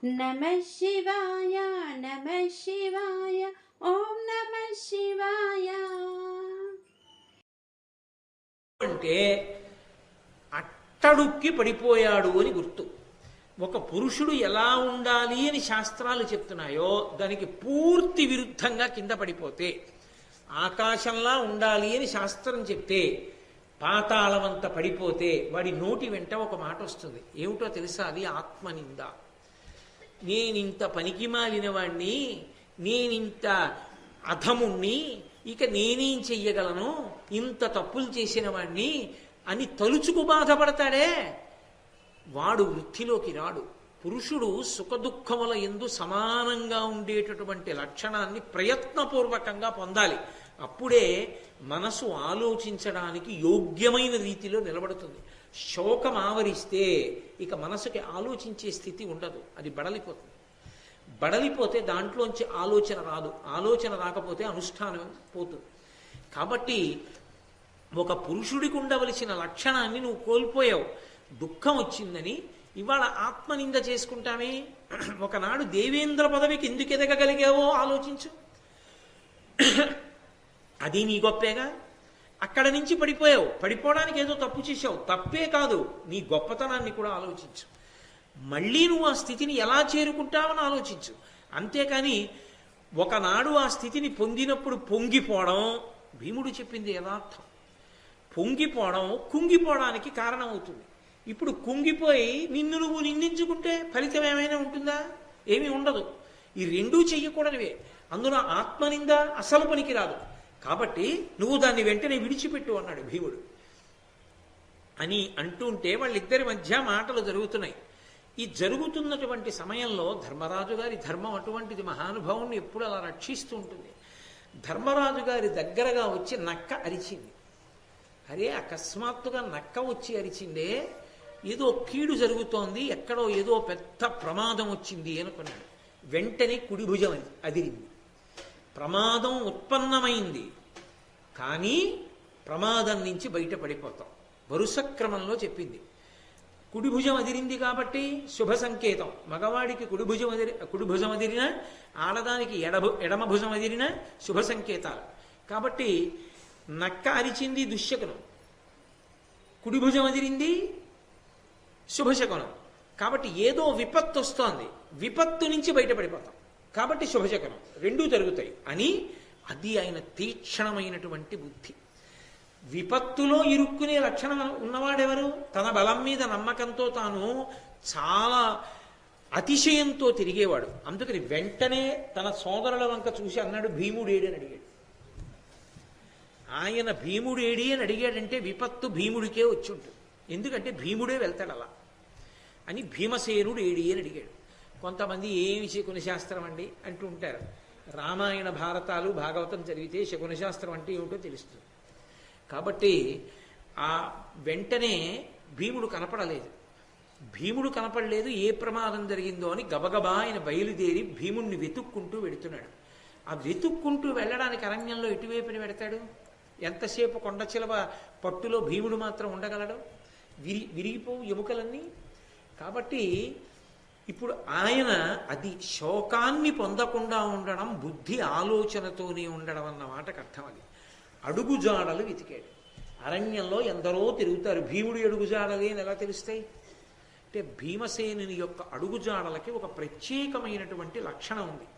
నమః శివాయ నమః శివాయ ఓం నమః శివాయ. అంటే అట్టడుక్కి పడిపోయాడు అని గుర్తు. ఒక పురుషుడు ఎలా ఉండాలి అని శాస్త్రాలు చెప్తున్నాయో దానికి పూర్తి విరుద్ధంగా కింద పడిపోతే, ఆకాశంలా ఉండాలి అని శాస్త్రం చెప్తే పాతాళమంత పడిపోతే వాడి నోటి వెంట ఒక మాట వస్తుంది. ఏమిటో తెలుసా? అది ఆత్మనింద. నేనింత పనికి మాలిన వాణ్ణి, నేనింత అధముణ్ణి, ఇక నేనేం చెయ్యగలను, ఇంత తప్పులు చేసిన వాణ్ణి అని తలుచుకు బాధపడతాడే వాడు వృత్తిలోకి రాడు. పురుషుడు సుఖదుఖముల యందు సమానంగా ఉండేటటువంటి లక్షణాన్ని ప్రయత్నపూర్వకంగా పొందాలి. అప్పుడే మనసు ఆలోచించడానికి యోగ్యమైన రీతిలో నిలబడుతుంది. శోకం ఆవరిస్తే ఇక మనసుకి ఆలోచించే స్థితి ఉండదు, అది బడలిపోతుంది. బడలిపోతే దాంట్లోంచి ఆలోచన రాదు, ఆలోచన రాకపోతే అనుష్ఠానం పోతుంది. కాబట్టి ఒక పురుషుడికి ఉండవలసిన లక్షణాన్ని నువ్వు కోల్పోయావు. దుఃఖం వచ్చిందని ఇవాళ ఆత్మనింద చేసుకుంటామే. ఒకనాడు దేవేంద్ర పదవికి ఎందుకు ఎదగగలిగావో ఆలోచించు. అది నీ గొప్పేగా. అక్కడ నుంచి పడిపోయావు, పడిపోవడానికి ఏదో తప్పు చేశావు, తప్పే కాదు, నీ గొప్పతనాన్ని కూడా ఆలోచించు. మళ్ళీ నువ్వు ఆ స్థితిని ఎలా చేరుకుంటావని ఆలోచించు. అంతేకాని ఒకనాడు ఆ స్థితిని పొందినప్పుడు పొంగిపోవడం, భీముడు చెప్పింది యథార్థం. పొంగిపోవడం కుంగిపోవడానికి కారణమవుతుంది. ఇప్పుడు కుంగిపోయి నిన్ను నువ్వు నిందించుకుంటే ఫలితం ఏమైనా ఉంటుందా? ఏమీ ఉండదు. ఈ రెండూ చెయ్యకూడనివే. అందులో ఆత్మనింద అసలు పనికి రాదు. కాబట్టి నువ్వు దాన్ని వెంటనే విడిచిపెట్టు అన్నాడు భీముడు. అని అంటుంటే వాళ్ళిద్దరి మధ్య మాటలు జరుగుతున్నాయి. ఈ జరుగుతున్నటువంటి సమయంలో ధర్మరాజు గారి ధర్మం అటువంటిది, మహానుభావుణ్ణి ఎప్పుడు అలా రక్షిస్తూ ఉంటుంది. ధర్మరాజు గారి దగ్గరగా వచ్చి నక్క అరిచింది. అరే, అకస్మాత్తుగా నక్క వచ్చి అరిచిందే, ఏదో కీడు జరుగుతోంది, ఎక్కడో ఏదో పెద్ద ప్రమాదం వచ్చింది అనుకున్నాడు. వెంటనే కుడి భుజం అదిరింది. ప్రమాదం ఉత్పన్నమైంది, కానీ ప్రమాదం నుంచి బయటపడిపోతాం. వరుస క్రమంలో చెప్పింది. కుడి భుజం అదిరింది కాబట్టి శుభ సంకేతం. మగవాడికి కుడి భుజం అదిరిన, ఆడదానికి ఎడమ భుజం అదిరిన శుభ సంకేతాలు. కాబట్టి నక్క అరిచింది దుశ్శకునం, కుడి భుజం అదిరింది శుభశకునం. కాబట్టి ఏదో విపత్తు వస్తోంది, విపత్తు నుంచి బయటపడిపోతాం, కాబట్టి శుభశకునం రెండూ జరుగుతాయి అని. అది ఆయన తీక్షణమైనటువంటి బుద్ధి. విపత్తులో ఇరుక్కునే లక్షణం ఉన్నవాడెవరు? తన బలం మీద నమ్మకంతో తాను చాలా అతిశయంతో తిరిగేవాడు. అందుకని వెంటనే తన సోదరుల వంక చూసి అన్నాడు, భీముడేడి అని అడిగాడు. ఆయన భీముడేడి అని అడిగాడంటే విపత్తు భీముడికే వచ్చి ఉంటుంది. ఎందుకంటే భీముడే వెళ్తాడు అలా అని. భీమసేనుడు ఏడి అని అడిగాడు. కొంతమంది ఏమి శకున శాస్త్రం అండి అంటూ ఉంటారు. రామాయణ భారతాలు భాగవతం చదివితే శకున శాస్త్రం అంటే ఏమిటో తెలుస్తుంది. కాబట్టి ఆ వెంటనే భీముడు కనపడలేదు. భీముడు కనపడలేదు, ఏ ప్రమాదం జరిగిందో అని గబగబా ఆయన బయలుదేరి భీముణ్ణి వెతుక్కుంటూ వెడుతున్నాడు. ఆ వెతుక్కుంటూ వెళ్ళడానికి అరణ్యంలో ఎటువైపుని వెడతాడు? ఎంతసేపు కొండ చిలవ పట్టులో భీముడు మాత్రం ఉండగలడు? విరిగిపోవు ఎముకలన్నీ. కాబట్టి ఇప్పుడు ఆయన అది శోకాన్ని పొందకుండా ఉండడం బుద్ధి ఆలోచనతోనే ఉండడం అన్న మాటకు అర్థం. అది అడుగుజాడలు వెతికాడు. అరణ్యంలో ఎందరో తిరుగుతారు, భీముడి అడుగుజాడలే అని ఎలా తెలుస్తాయి? అంటే భీమసేనుని యొక్క అడుగుజాడలకి ఒక ప్రత్యేకమైనటువంటి లక్షణం ఉంది.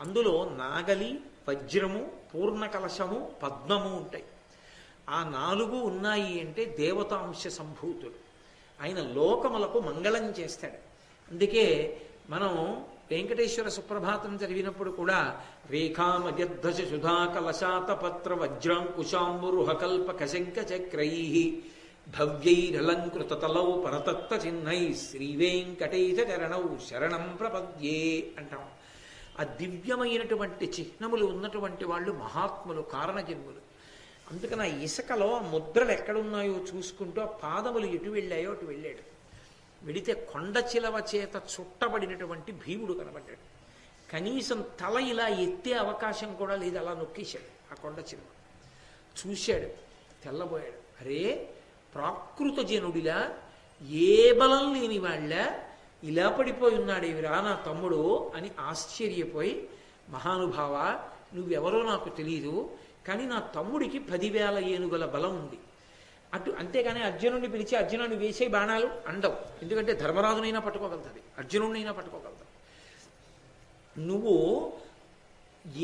అందులో నాగలి, వజ్రము, పూర్ణకలశము, పద్మము ఉంటాయి. ఆ నాలుగు ఉన్నాయి అంటే దేవతాంశ సంభూతుడు. ఆయన లోకములకు మంగళం చేస్తాడు. అందుకే మనం వెంకటేశ్వర సుప్రభాతం చదివినప్పుడు కూడా రేఖామజద్ధశ సుధాకలశాతపత్ర వజ్రాంకుశాంబురుహకల్ప కశంక చక్రై భవ్యైరలంకృతతలౌ పరతత్వ చిహ్నై శ్రీవేంకటేశ చరణౌ శరణం ప్రపద్యే అంటాం. ఆ దివ్యమైనటువంటి చిహ్నములు ఉన్నటువంటి వాళ్ళు మహాత్ములు, కారణజన్ములు. అందుకని ఆ ఇసుకలో ఆ ముద్రలు ఎక్కడున్నాయో చూసుకుంటూ ఆ పాదములు ఎటు వెళ్ళాయో అటు వెళ్ళాడు. వెడితే కొండ చిలవ చేత చుట్టబడినటువంటి భీముడు కనబడ్డాడు. కనీసం తల ఇలా ఎత్తే అవకాశం కూడా లేదు, అలా నొక్కేశాడు ఆ కొండ చిలవ. చూశాడు, తెల్లబోయాడు. అరే, ప్రాకృత జనుడిలా, ఏ బలం లేని వాళ్ళ ఇలా పడిపోయి ఉన్నాడేవిరా నా తమ్ముడు అని ఆశ్చర్యపోయి, మహానుభావ నువ్వెవరో నాకు తెలియదు, కానీ నా తమ్ముడికి 10,000 ఏనుగుల బలం ఉంది. అంతేగాని అర్జునుడిని పిలిచి అర్జునుడిని వేసే బాణాలు అండవు. ఎందుకంటే ధర్మరాజునైనా పట్టుకోగలుగుతుంది, అర్జునుడినైనా పట్టుకోగలుగుతావు. నువ్వు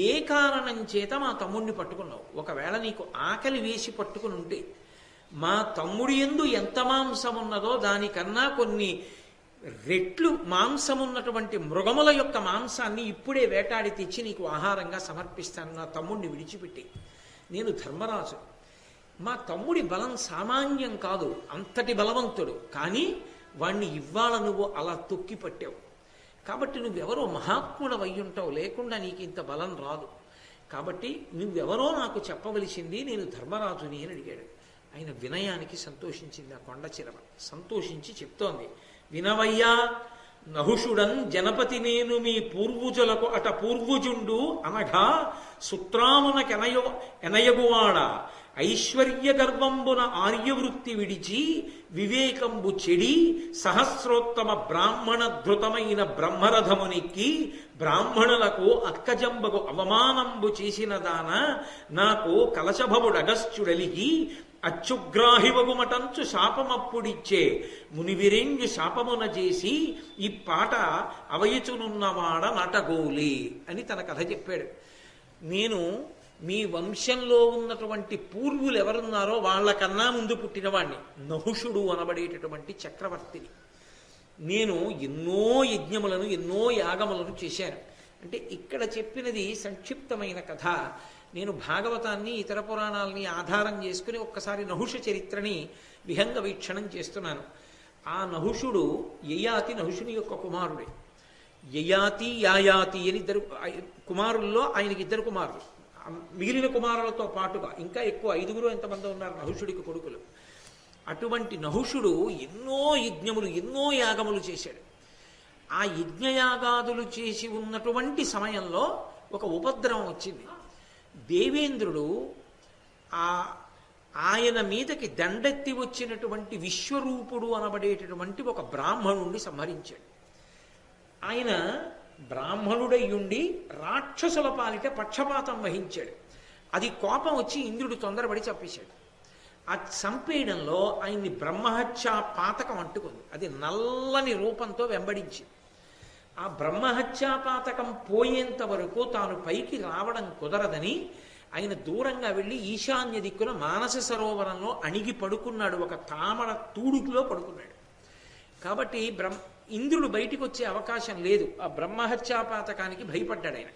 ఏ కారణం చేత మా తమ్ముడిని పట్టుకున్నావు? ఒకవేళ నీకు ఆకలి వేసి పట్టుకుని ఉంటే, మా తమ్ముడి యందు ఎంత మాంసం ఉన్నదో దానికన్నా కొన్ని రెట్లు మాంసమున్నటువంటి మృగముల యొక్క మాంసాన్ని ఇప్పుడే వేటాడి తెచ్చి నీకు ఆహారంగా సమర్పిస్తాను. నా తమ్ముడిని విడిచిపెట్టి. నేను ధర్మరాజు. మా తమ్ముడి బలం సామాన్యం కాదు, అంతటి బలవంతుడు. కానీ వాణ్ణి ఇవాళ నువ్వు అలా తొక్కి పట్టావు. కాబట్టి నువ్వెవరో మహాత్ముడవై ఉంటావు, లేకుండా నీకు ఇంత బలం రాదు. కాబట్టి నువ్వెవరో నాకు చెప్పవలసింది, నేను ధర్మరాజుని అని అడిగాడు. ఆయన వినయానికి సంతోషించింది ఆ కొండ చిరవ. సంతోషించి చెప్తోంది, వినవయ్యా, నహుషుడన్ జనపతి నేను మీ పూర్వుజులకు అట పూర్వుజుండు అనగా సుత్రామునకెనయగువాడ ఐశ్వర్య గర్వంబున ఆర్యవృత్తి విడిచి వివేకంబు చెడి సహస్రోత్తమ బ్రాహ్మణ ధృతమైన బ్రహ్మరథమునెక్కి బ్రాహ్మణులకు అక్కజంబకు అవమానంబు చేసిన దాన నాకు కలశభవుడగస్త్యుడలిగి అచ్చుగ్రాహివగుమటంచు శాపమప్పుడిచ్చే మునివిరెంజు శాపమున చేసి ఈ పాట అవయచునున్నవాడ నటగోలే అని తన కథ చెప్పాడు. నేను మీ వంశంలో ఉన్నటువంటి పూర్వులు ఎవరున్నారో వాళ్ళకన్నా ముందు పుట్టినవాణ్ణి, నహుషుడు అనబడేటటువంటి చక్రవర్తిని. నేను ఎన్నో యజ్ఞములను ఎన్నో యాగములను చేశాను. అంటే ఇక్కడ చెప్పినది సంక్షిప్తమైన కథ. నేను భాగవతాన్ని ఇతర పురాణాలని ఆధారం చేసుకుని ఒక్కసారి నహుష చరిత్రని విహంగ వీక్షణం చేస్తున్నాను. ఆ నహుషుడు యయాతి నహుషుని యొక్క కుమారుడే. యయాతి యాయాతి అని ఇద్దరు కుమారుల్లో ఆయనకి ఇద్దరు కుమారులు. మిగిలిన కుమారులతో పాటుగా ఇంకా ఎక్కువ 5 ఎంతమంది ఉన్నారు నహుషుడికి కొడుకులు. అటువంటి నహుషుడు ఎన్నో యజ్ఞములు ఎన్నో యాగములు చేశాడు. ఆ యజ్ఞయాగాదులు చేసి ఉన్నటువంటి సమయంలో ఒక ఉపద్రవం వచ్చింది. దేవేంద్రుడు ఆయన మీదకి దండెత్తి వచ్చినటువంటి విశ్వరూపుడు అనబడేటటువంటి ఒక బ్రాహ్మణుణ్ణి సంహరించాడు. ఆయన బ్రాహ్మణుడయ్యుండి రాక్షసుల పాలిట పక్షపాతం వహించాడు. అది కోపం వచ్చి ఇంద్రుడు తొందరపడి చంపేశాడు. ఆ చంపేయడంలో ఆయన్ని బ్రహ్మహత్యా పాతకం అంటుకుంది. అది నల్లని రూపంతో వెంబడించింది. ఆ బ్రహ్మహత్యా పాతకం పోయేంత వరకు తాను పైకి రావడం కుదరదని ఆయన దూరంగా వెళ్ళి ఈశాన్య దిక్కున మానస సరోవరంలో అణిగి పడుకున్నాడు. ఒక తామర తూడుకులో పడుకున్నాడు. కాబట్టి ఇంద్రుడు బయటికి వచ్చే అవకాశం లేదు. ఆ బ్రహ్మహత్యాపాతకానికి భయపడ్డాడు ఆయన.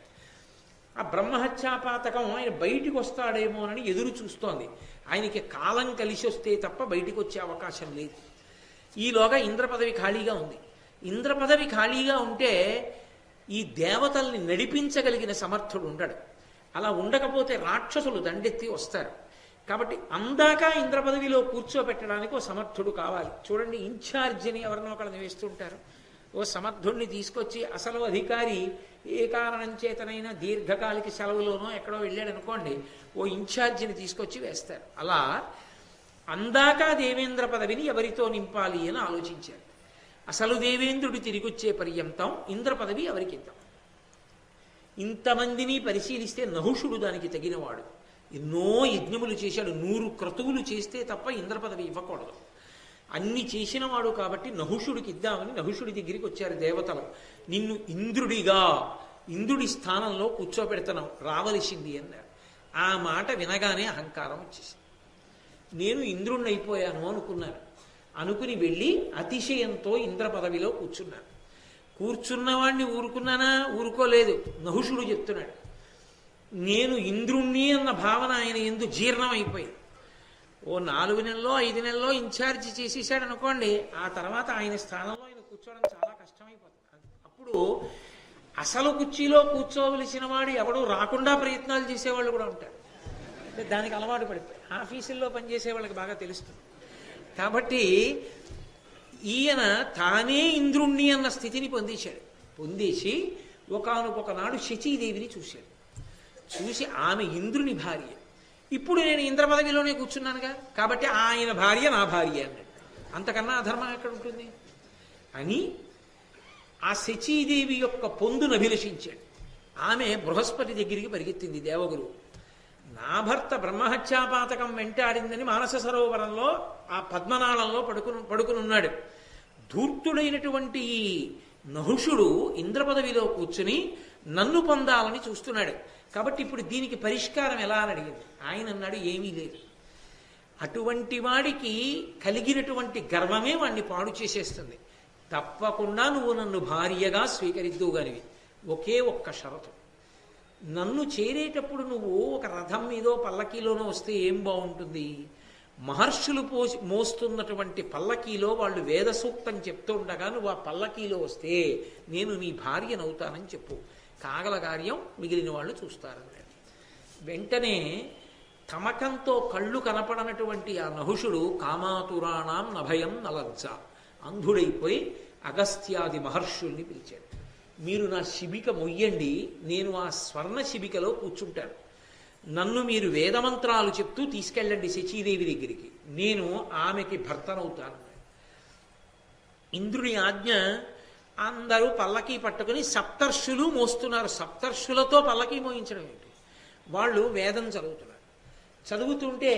ఆ బ్రహ్మహత్యాపాతకం ఆయన బయటికి వస్తాడేమోనని ఎదురు చూస్తోంది. ఆయనకి కాలం కలిసి వస్తే తప్ప బయటికి వచ్చే అవకాశం లేదు. ఈలోగా ఇంద్ర పదవి ఖాళీగా ఉంది. ఇంద్ర పదవి ఖాళీగా ఉంటే ఈ దేవతల్ని నడిపించగలిగిన సమర్థుడు ఉండడు. అలా ఉండకపోతే రాక్షసులు దండెత్తి వస్తారు. కాబట్టి అందాక ఇంద్ర పదవిలో కూర్చోబెట్టడానికి ఓ సమర్థుడు కావాలి. చూడండి, ఇన్ఛార్జిని ఎవరినో ఒకళ్ళని వేస్తుంటారు. ఓ సమర్థుడిని తీసుకొచ్చి అసలు అధికారి ఏ కారణం చేతనైనా దీర్ఘకాలిక సెలవులోనో ఎక్కడో వెళ్ళాడు అనుకోండి, ఓ ఇన్ఛార్జిని తీసుకొచ్చి వేస్తారు. అలా అందాక దేవేంద్ర పదవిని ఎవరితో నింపాలి అని ఆలోచించారు. అసలు దేవేంద్రుడు తిరిగొచ్చే పర్యంతం ఇంద్ర పదవి ఎవరికి ఇద్దాం? ఇంతమందిని పరిశీలిస్తే నహుషుడు దానికి తగినవాడు. ఎన్నో యజ్ఞములు చేశాడు. 100 క్రతువులు చేస్తే తప్ప ఇంద్ర పదవి ఇవ్వకూడదు. అన్ని చేసినవాడు కాబట్టి నహుషుడికి ఇద్దామని నహుషుడి దగ్గరికి వచ్చారు దేవతలు. నిన్ను ఇంద్రుడి స్థానంలో కూర్చోబెడతాను, రావలసింది అన్నారు. ఆ మాట వినగానే అహంకారం వచ్చేసింది. నేను ఇంద్రుణ్ణి అయిపోయాను అనుకున్నాను. అనుకుని వెళ్ళి అతిశయంతో ఇంద్ర పదవిలో కూర్చున్నాను. కూర్చున్నవాడిని ఊరుకున్నానా? ఊరుకోలేదు. నహుషుడు చెప్తున్నాడు, నేను ఇంద్రుణ్ణి అన్న భావన ఆయన ఎందు జీర్ణమైపోయింది. ఓ 4 నెలల్లో 5 నెలల్లో ఇన్ఛార్జి చేసేసాడు అనుకోండి, ఆ తర్వాత ఆయన స్థానంలో ఆయన కూర్చోవడం చాలా కష్టమైపోతుంది. అప్పుడు అసలు కుర్చీలో కూర్చోవలసిన వాడు ఎవడు రాకుండా ప్రయత్నాలు చేసేవాళ్ళు కూడా ఉంటారు. అంటే దానికి అలవాటు పడిపోయి ఆఫీసుల్లో పనిచేసే వాళ్ళకి బాగా తెలుస్తుంది. కాబట్టి ఈయన తానే ఇంద్రుణ్ణి అన్న స్థితిని పొందేసి ఒకానొక నాడు శచీదేవిని చూశాడు. చూసి ఆమె ఇంద్రుని భార్య. ఇప్పుడు నేను ఇంద్ర పదవిలోనే కూర్చున్నానుగా, కాబట్టి ఆయన భార్య నా భార్య అన్నాడు. అంతకన్నా అధర్మం ఎక్కడ ఉంటుంది అని ఆ శచీదేవి యొక్క పొందును అభిలషించాడు. ఆమె బృహస్పతి దగ్గరికి పరిగెత్తింది. దేవగురు, నా భర్త బ్రహ్మహత్యాపాతకం వెంటాడిందని మానస సరోవరంలో ఆ పద్మనాళంలో పడుకుని ఉన్నాడు. ధూర్తుడైనటువంటి ఈ నహుషుడు ఇంద్రపదవిలో కూర్చుని నన్ను పొందాలని చూస్తున్నాడు. కాబట్టి ఇప్పుడు దీనికి పరిష్కారం ఎలా అని అడిగింది. ఆయన అన్నాడు, ఏమీ లేదు. అటువంటి వాడికి కలిగినటువంటి గర్వమే వాణ్ణి పాడు చేసేస్తుంది. తప్పకుండా నువ్వు నన్ను భార్యగా స్వీకరిద్దువుగానివి. ఒకే ఒక్క షరతు, నన్ను చేరేటప్పుడు నువ్వు ఒక రథం మీదో పల్లకీలోనో వస్తే ఏం బాగుంటుంది? మహర్షులు మోస్తున్నటువంటి పల్లకీలో వాళ్ళు వేద సూక్తం చెప్తూ ఉండగా నువ్వు ఆ పల్లకీలో వస్తే నేను నీ భార్యనవుతానని చెప్పు. కాగల కార్యం మిగిలిన వాళ్ళు చూస్తారన్నాడు. వెంటనే తమకంతో కళ్ళు కనపడనటువంటి ఆ నహుషుడు కామాతురాణం నభయం నలజ్జ అంధుడైపోయి అగస్త్యాది మహర్షుల్ని పిలిచాడు. మీరు నా శిబిక మొయ్యండి, నేను ఆ స్వర్ణ శిబికలో కూర్చుంటాను. నన్ను మీరు వేదమంత్రాలు చెప్తూ తీసుకెళ్ళండి శచీదేవి దగ్గరికి, నేను ఆమెకి భర్తనవుతాను. ఇంద్రుని ఆజ్ఞ. అందరూ పల్లకీ పట్టుకుని సప్తర్షులు మోస్తున్నారు. సప్తర్షులతో పల్లకీ మోయించడం ఏంటి? వాళ్ళు వేదం చదువుతున్నారు. చదువుతుంటే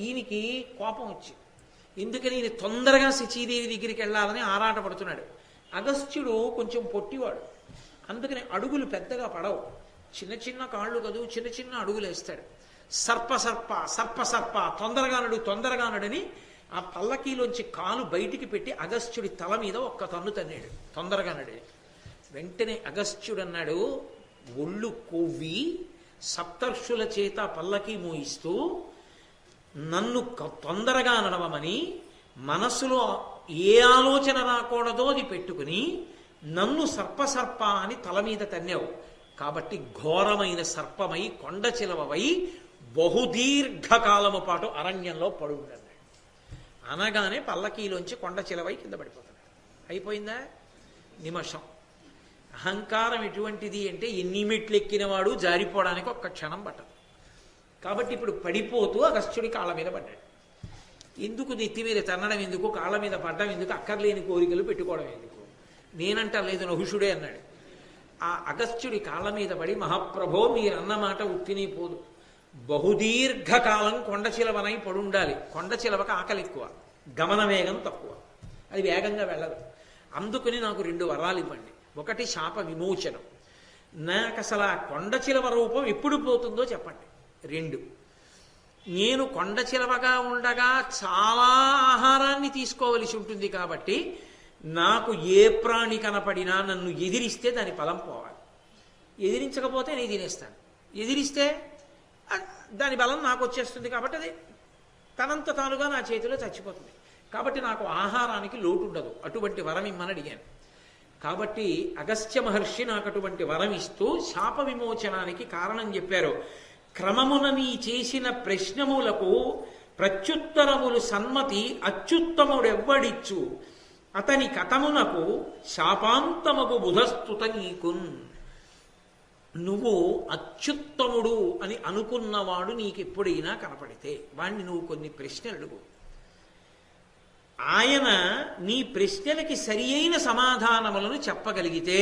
ఈయనకి కోపం వచ్చింది. ఎందుకని ఈయన తొందరగా శచీదేవి దగ్గరికి వెళ్ళాలని ఆరాటపడుతున్నాడు. అగస్త్యుడు కొంచెం పొట్టివాడు, అందుకని అడుగులు పెద్దగా పడవు. చిన్న చిన్న కాళ్ళు కదూ, చిన్న చిన్న అడుగులు వేస్తాడు. సర్ప సర్ప సర్ప సర్ప తొందరగా నడని ఆ పల్లకీలోంచి కాలు బయటికి పెట్టి అగస్త్యుడి తల మీద ఒక్క తన్ను తన్నాడు. తొందరగా నడి. వెంటనే అగస్త్యుడు అన్నాడు, ఒళ్ళు కొవ్వి సప్తర్షుల చేత పల్లకీ మోయిస్తూ నన్ను తొందరగా నడవమని మనస్సులో ఏ ఆలోచన రాకూడదో అది పెట్టుకుని నన్ను సర్పసర్ప అని తల మీద తన్నావు. కాబట్టి ఘోరమైన సర్పమై కొండ చిలవై బహుదీర్ఘకాలము పాటు అరణ్యంలో పడుండన్నాడు. అనగానే పల్లకీలోంచి కొండ చిలవై కింద పడిపోతున్నాడు. అయిపోయిందా? నిమిషం. అహంకారం ఎటువంటిది అంటే ఎన్ని మెట్లు ఎక్కినవాడు జారిపోవడానికి ఒక్క క్షణం పట్టదు. కాబట్టి ఇప్పుడు పడిపోతూ అగస్త్యుడి కాళ్ళ మీద పడ్డాడు. ఎందుకు నెత్తి మీద తన్నడం ఎందుకు, కాళ్ళ మీద పడ్డం ఎందుకు, అక్కర్లేని కోరికలు పెట్టుకోవడం ఎందుకు? నేనంటా లేదు, నహుషుడే అన్నాడు. ఆ అగస్త్యుడి కాళ్ళ మీద పడి, మహాప్రభో మీరన్నమాట ఉత్తిని పోదు, బహుదీర్ఘకాలం కొండ చిలవనై పడుండాలి. కొండ చిలవక ఆకలి ఎక్కువ, గమన వేగం తక్కువ, అది వేగంగా వెళ్ళదు. అందుకని నాకు 2 వరాలు ఇవ్వండి. ఒకటి శాప విమోచనం, నాకు అసలు ఆ కొండ చిలవ రూపం ఎప్పుడు పోతుందో చెప్పండి. 2, నేను కొండ చిలవగా ఉండగా చాలా ఆహారాన్ని తీసుకోవలసి ఉంటుంది. కాబట్టి నాకు ఏ ప్రాణి కనపడినా నన్ను ఎదిరిస్తే దాని ఫలం పోవాలి. ఎదిరించకపోతే నేను తినేస్తాను, ఎదిరిస్తే దాని బలం నాకు వచ్చేస్తుంది. కాబట్టి అది తనంత తానుగా నా చేతిలో చచ్చిపోతుంది. కాబట్టి నాకు ఆహారానికి లోటు ఉండదు. అటువంటి వరం ఇమ్మని అడిగాను. కాబట్టి అగస్త్య మహర్షి నాకు అటువంటి వరం ఇస్తూ శాప విమోచనానికి కారణం చెప్పారు. క్రమమున నీ చేసిన ప్రశ్నములకు ప్రత్యుత్తరములు సన్మతి అత్యుత్తముడెవ్వడిచ్చు, అతని కథమునకు శాపాంతమగు బుధస్తుత నీకున్. నువ్వు అత్యుత్తముడు అని అనుకున్నవాడు నీకెప్పుడైనా కనపడితే వాణ్ణి నువ్వు కొన్ని ప్రశ్నలు అడుగు. ఆయన నీ ప్రశ్నలకి సరి అయిన సమాధానములను చెప్పగలిగితే,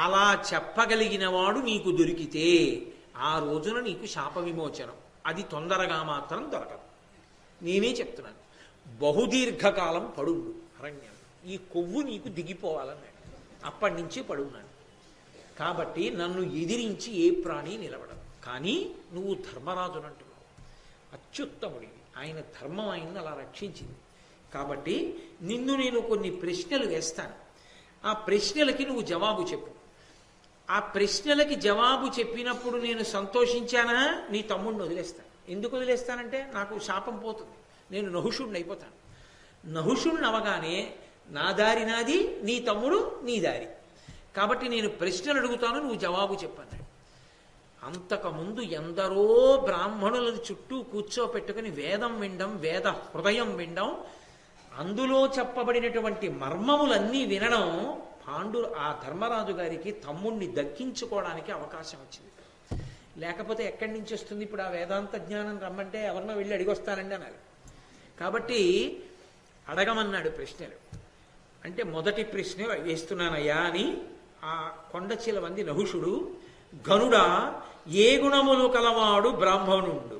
అలా చెప్పగలిగిన వాడు నీకు దొరికితే ఆ రోజున నీకు శాప విమోచనం. అది తొందరగా మాత్రం దొరకదు. నేనే చెప్తున్నాను. బహుదీర్ఘకాలం పడుండు అరణ్యం, ఈ కొవ్వు నీకు దిగిపోవాలన్నాడు. అప్పటి నుంచి పడున్నాను. కాబట్టి నన్ను ఎదిరించి ఏ ప్రాణి నిలబడదు. కానీ నువ్వు ధర్మరాజునంటున్నావు, అత్యుత్తముడివి. ఆయన ధర్మం ఆయన్ని అలా రక్షించింది. కాబట్టి నిన్ను నేను కొన్ని ప్రశ్నలు వేస్తాను. ఆ ప్రశ్నలకి నువ్వు జవాబు చెప్పు. ఆ ప్రశ్నలకి జవాబు చెప్పినప్పుడు నేను సంతోషించానా, నీ తమ్ముడిని వదిలేస్తాను. ఎందుకు వదిలేస్తానంటే నాకు శాపం పోతుంది, నేను నహుషుడిని అయిపోతాను. నహుషుడిని అవగానే నా దారి నాది, నీ తమ్ముడు నీ దారి. కాబట్టి నేను ప్రశ్నలు అడుగుతాను, నువ్వు జవాబు చెప్పన్నాడు. అంతకుముందు ఎందరో బ్రాహ్మణులను చుట్టూ కూర్చోపెట్టుకుని వేదం వినడం, వేద హృదయం వినడం, అందులో చెప్పబడినటువంటి మర్మములన్నీ వినడం, ఆ ధర్మరాజు గారికి తమ్ముణ్ణి దక్కించుకోవడానికి అవకాశం వచ్చింది. లేకపోతే ఎక్కడి నుంచి వస్తుంది? ఇప్పుడు ఆ వేదాంత జ్ఞానం రమ్మంటే ఎవరినో వెళ్ళి అడిగొస్తానండి అన్నారు. కాబట్టి అడగమన్నాడు ప్రశ్నలు. అంటే మొదటి ప్రశ్న వేస్తున్నానయ్యా అని ఆ కొండచిలవంది నహుషుడు, ఘనుడా ఏ గుణములు కలవాడు బ్రాహ్మణుండు,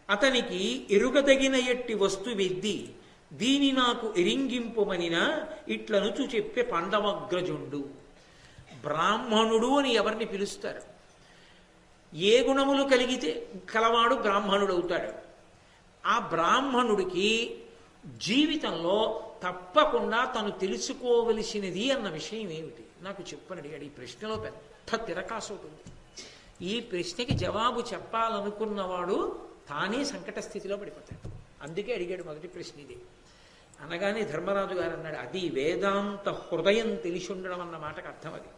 అతనికి ఎరుగదగిన ఎట్టి వస్తువెద్ది దీని నాకు ఎరింగింపుమనిన ఇట్లనుచు చెప్పే పాండవగ్రజుండు. బ్రాహ్మణుడు అని ఎవరిని పిలుస్తారు? ఏ గుణములు కలిగితే కలవాడు బ్రాహ్మణుడవుతాడు. ఆ బ్రాహ్మణుడికి జీవితంలో తప్పకుండా తను తెలుసుకోవలసినది అన్న విషయం ఏమిటి నాకు చెప్పని అడిగాడు. ఈ ప్రశ్నలో పెద్ద తిరకాసు ఉంటుంది. ఈ ప్రశ్నకి జవాబు చెప్పాలనుకున్నవాడు తానే సంకట స్థితిలో పడిపోతాడు. అందుకే అడిగాడు మొదటి ప్రశ్న ఇది. అనగానే ధర్మరాజు గారు అన్నాడు, అది వేదాంత హృదయం తెలిసి ఉండడం అన్న మాటకు అర్థం. అది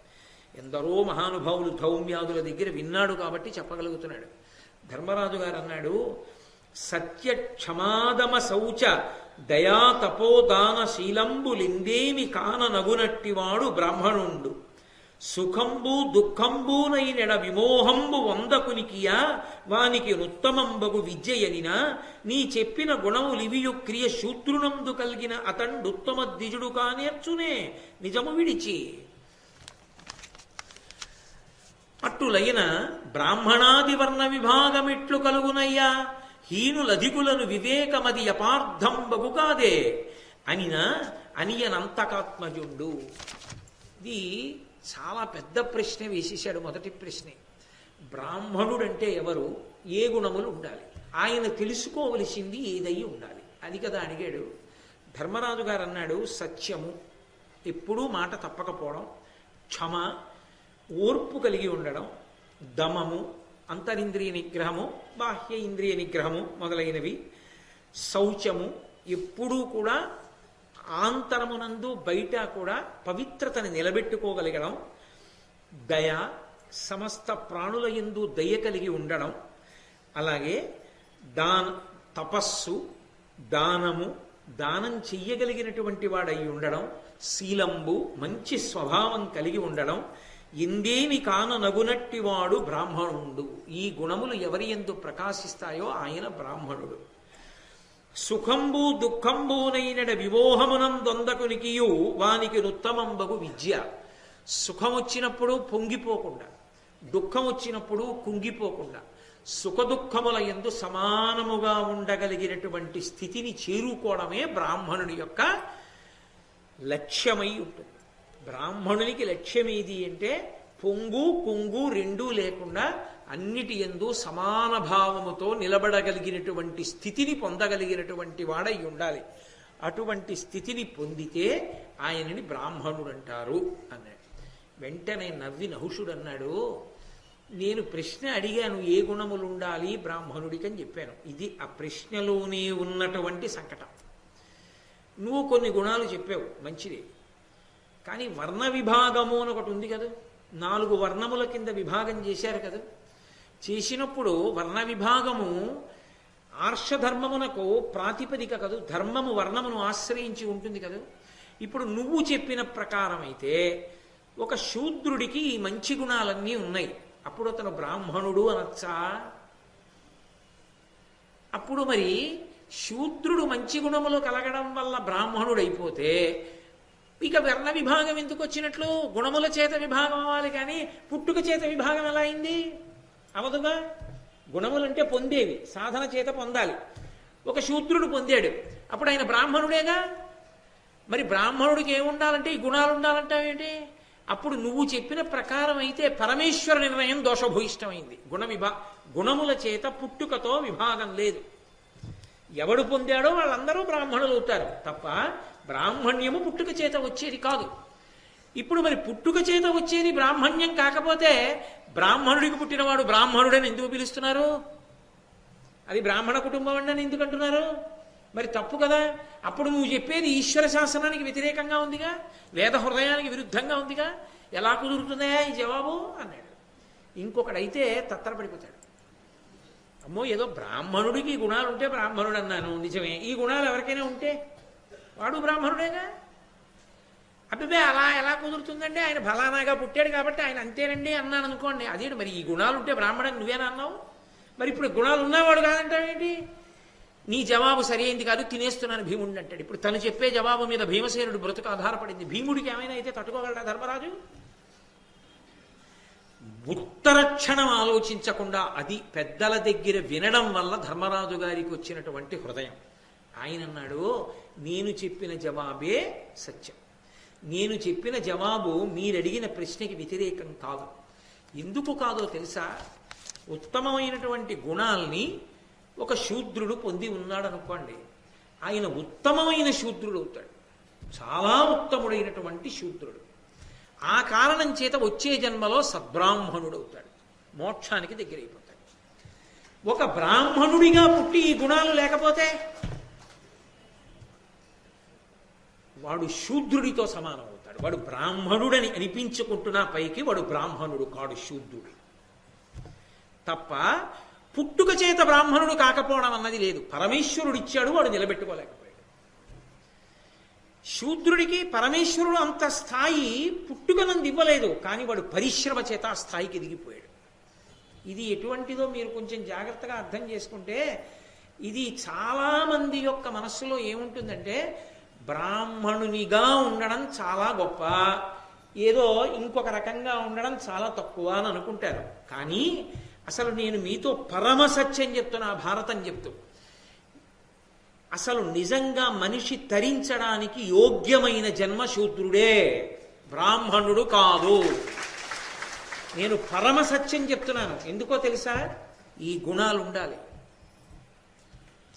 ఎందరో మహానుభావులు ధౌమ్యాదుల దగ్గర విన్నాడు కాబట్టి చెప్పగలుగుతున్నాడు. ధర్మరాజు గారు అన్నాడు, సత్య క్షమాదమ శౌచ దయా తపోదాన శీలంబులిందేమి కాన నగునట్టివాడు బ్రాహ్మణుండు, సుఖంబు దుఃఖంబునైనెడ విమోహంబు వందకునికియా వానికి నుత్తమంబగు విద్యయనినా నీ చెప్పిన గుణములివియు క్రియ శూద్రునందు కలిగిన అతండుత్తమ ద్విజుడు కానేర్చునే నిజము విడిచి. అట్టులైన బ్రాహ్మణాది వర్ణ విభాగమిట్లు కలుగునయ్యా, హీనులధికులను వివేకమది అపార్థంబగు కాదే అనియనంతకాత్మజుండు. ఇది చాలా పెద్ద ప్రశ్న వేసేశాడు. మొదటి ప్రశ్నే, బ్రాహ్మణుడంటే ఎవరు, ఏ గుణములు ఉండాలి, ఆయన తెలుసుకోవలసింది ఏదై ఉండాలి, అది కదా అడిగాడు. ధర్మరాజు గారు అన్నాడు, సత్యము, ఎప్పుడూ మాట తప్పకపోవడం, క్షమ, ఓర్పు కలిగి ఉండడం, దమము, అంతరింద్రియ నిగ్రహము, బాహ్య ఇంద్రియ నిగ్రహము మొదలైనవి, శౌచము, ఎప్పుడూ కూడా ఆంతరమునందు బయట కూడా పవిత్రతని నిలబెట్టుకోగలగడం, దయ, సమస్త ప్రాణుల యందు దయ కలిగి ఉండడం, అలాగే తపస్సు, దానము, దానం చెయ్యగలిగినటువంటి వాడై ఉండడం, శీలంబు, మంచి స్వభావం కలిగి ఉండడం, ఇందేమి కాన నగునట్టివాడు బ్రాహ్మణుండు. ఈ గుణములు ఎవరి యందు ప్రకాశిస్తాయో ఆయన బ్రాహ్మణుడు. సుఖంబు దుఃఖంబునైనడ విమోహమునందొందకునికియు వానికి నుత్తమంబగు విద్య. సుఖం వచ్చినప్పుడు పొంగిపోకుండా, దుఃఖం వచ్చినప్పుడు కుంగిపోకుండా, సుఖదుఖముల యందు సమానముగా ఉండగలిగినటువంటి స్థితిని చేరుకోవడమే బ్రాహ్మణుని యొక్క లక్ష్యమై ఉంటుంది. బ్రాహ్మణునికి లక్ష్యం ఏది అంటే పొంగు కుంగు రెండూ లేకుండా అన్నిటి యందు సమాన భావముతో నిలబడగలిగినటువంటి స్థితిని పొందగలిగినటువంటి వాడై ఉండాలి. అటువంటి స్థితిని పొందితే ఆయనని బ్రాహ్మణుడు అంటారు అన్నాడు. వెంటనే నవ్వి నహుషుడు అన్నాడు, నేను ప్రశ్న అడిగాను, ఏ గుణములు ఉండాలి బ్రాహ్మణుడికి అని చెప్పాను. ఇది ఆ ప్రశ్నలోనే ఉన్నటువంటి సంకటం. నువ్వు కొన్ని గుణాలు చెప్పావు, మంచిది. కానీ వర్ణ విభాగము అని ఒకటి ఉంది కదా, 4 వర్ణముల కింద విభాగం చేశారు కదా. చేసినప్పుడు వర్ణ విభాగము ఆర్షధర్మమునకు ప్రాతిపదిక కదూ, ధర్మము వర్ణమును ఆశ్రయించి ఉంటుంది కదా. ఇప్పుడు నువ్వు చెప్పిన ప్రకారం అయితే ఒక శూద్రుడికి ఈ మంచి గుణాలన్నీ ఉన్నాయి, అప్పుడు అతను బ్రాహ్మణుడు అనొచ్చా? అప్పుడు మరి శూద్రుడు మంచి గుణములు కలగడం వల్ల బ్రాహ్మణుడు అయిపోతే ఇక వర్ణ విభాగం ఎందుకు వచ్చినట్లు? గుణముల చేత విభాగం అవ్వాలి, కానీ పుట్టుక చేత విభాగం ఎలా అయింది? అవదుగా. గుణములంటే పొందేవి, సాధన చేత పొందాలి. ఒక శూద్రుడు పొందాడు, అప్పుడు ఆయన బ్రాహ్మణుడేగా. మరి బ్రాహ్మణుడికి ఏముండాలంటే ఈ గుణాలు ఉండాలంటావేంటి? అప్పుడు నువ్వు చెప్పిన ప్రకారం అయితే పరమేశ్వర నిర్ణయం దోషభూయిష్టమైంది. గుణముల చేత పుట్టుకతో విభాగం లేదు. ఎవడు పొందాడో వాళ్ళందరూ బ్రాహ్మణులు అవుతారు తప్ప బ్రాహ్మణ్యము పుట్టుక చేత వచ్చేది కాదు. ఇప్పుడు మరి పుట్టుక చేత వచ్చేది బ్రాహ్మణ్యం కాకపోతే బ్రాహ్మణుడికి పుట్టినవాడు బ్రాహ్మణుడని ఎందుకు పిలుస్తున్నారు? అది బ్రాహ్మణ కుటుంబం అని ఎందుకు అంటున్నారు? మరి తప్పు కదా. అప్పుడు నువ్వు చెప్పేది ఈశ్వర శాసనానికి వ్యతిరేకంగా ఉందిగా, వేద హృదయానికి విరుద్ధంగా ఉందిగా, ఎలా కుదురుతుందా ఈ జవాబు అన్నాడు. ఇంకొకడైతే తత్తరపడిపోతాడు, అమ్మో ఏదో బ్రాహ్మణుడికి గుణాలు ఉంటే బ్రాహ్మణుడు అన్నాను, నిజమే. ఈ గుణాలు ఎవరికైనా ఉంటే వాడు బ్రాహ్మణుడేగా. అబ్బే అలా ఎలా కుదురుతుందండి, ఆయన ఫలానాగా పుట్టాడు కాబట్టి ఆయన అంతేనండి అన్నాను అనుకోండి. అదే మరి ఈ గుణాలు ఉంటే బ్రాహ్మణుడు నువ్వేనా అన్నావు? మరి ఇప్పుడు గుణాలు ఉన్నవాడు కాదంటావేంటి? నీ జవాబు సరైంది కాదు, తినేస్తున్నాను భీముడిని అంటాడు. ఇప్పుడు తను చెప్పే జవాబు మీద భీమసేనుడు బ్రతుకు ఆధారపడింది. భీముడికి ఏమైనా అయితే తట్టుకోగలడా ధర్మరాజు? ఉత్తర క్షణం ఆలోచించకుండా అది పెద్దల దగ్గర వినడం వల్ల ధర్మరాజు గారికి వచ్చినటువంటి హృదయం. ఆయన అన్నాడు, నేను చెప్పిన జవాబే సత్యం. నేను చెప్పిన జవాబు మీరడిగిన ప్రశ్నకి వ్యతిరేకం కాదు. ఎందుకు కాదో తెలుసా? ఉత్తమమైనటువంటి గుణాల్ని ఒక శూద్రుడు పొంది ఉన్నాడు అనుకోండి, ఆయన ఉత్తమమైన శూద్రుడు అవుతాడు, చాలా ఉత్తముడైనటువంటి శూద్రుడు. ఆ కారణం చేత వచ్చే జన్మలో సద్బ్రాహ్మణుడు అవుతాడు, మోక్షానికి దగ్గరైపోతాడు. ఒక బ్రాహ్మణుడిగా పుట్టి ఈ గుణాలు లేకపోతే వాడు శూద్రుడితో సమానం అవుతాడు. వాడు బ్రాహ్మణుడని అనిపించుకుంటున్నా పైకి వాడు బ్రాహ్మణుడు కాడు, శూద్రుడు తప్ప. పుట్టుక చేత బ్రాహ్మణుడు కాకపోవడం అన్నది లేదు. పరమేశ్వరుడు ఇచ్చాడు, వాడు నిలబెట్టుకోలేకపోయాడు. శూద్రుడికి పరమేశ్వరుడు అంత స్థాయి పుట్టుకనంది ఇవ్వలేదు, కానీ వాడు పరిశ్రమ చేత ఆ స్థాయికి ఎదిగిపోయాడు. ఇది ఎటువంటిదో మీరు కొంచెం జాగ్రత్తగా అర్థం చేసుకుంటే, ఇది చాలా మంది యొక్క మనస్సులో ఏముంటుందంటే, బ్రాహ్మణునిగా ఉండడం చాలా గొప్ప, ఏదో ఇంకొక రకంగా ఉండడం చాలా తక్కువ అని అనుకుంటారు. కానీ అసలు నేను మీతో పరమ సత్యం చెప్తున్నా, భారతం చెప్తూ, అసలు నిజంగా మనిషి తరించడానికి యోగ్యమైన జన్మ శూద్రుడే, బ్రాహ్మణుడు కాదు. నేను పరమ సత్యం చెప్తున్నాను. ఎందుకో తెలుసా? ఈ గుణాలు ఉండాలి.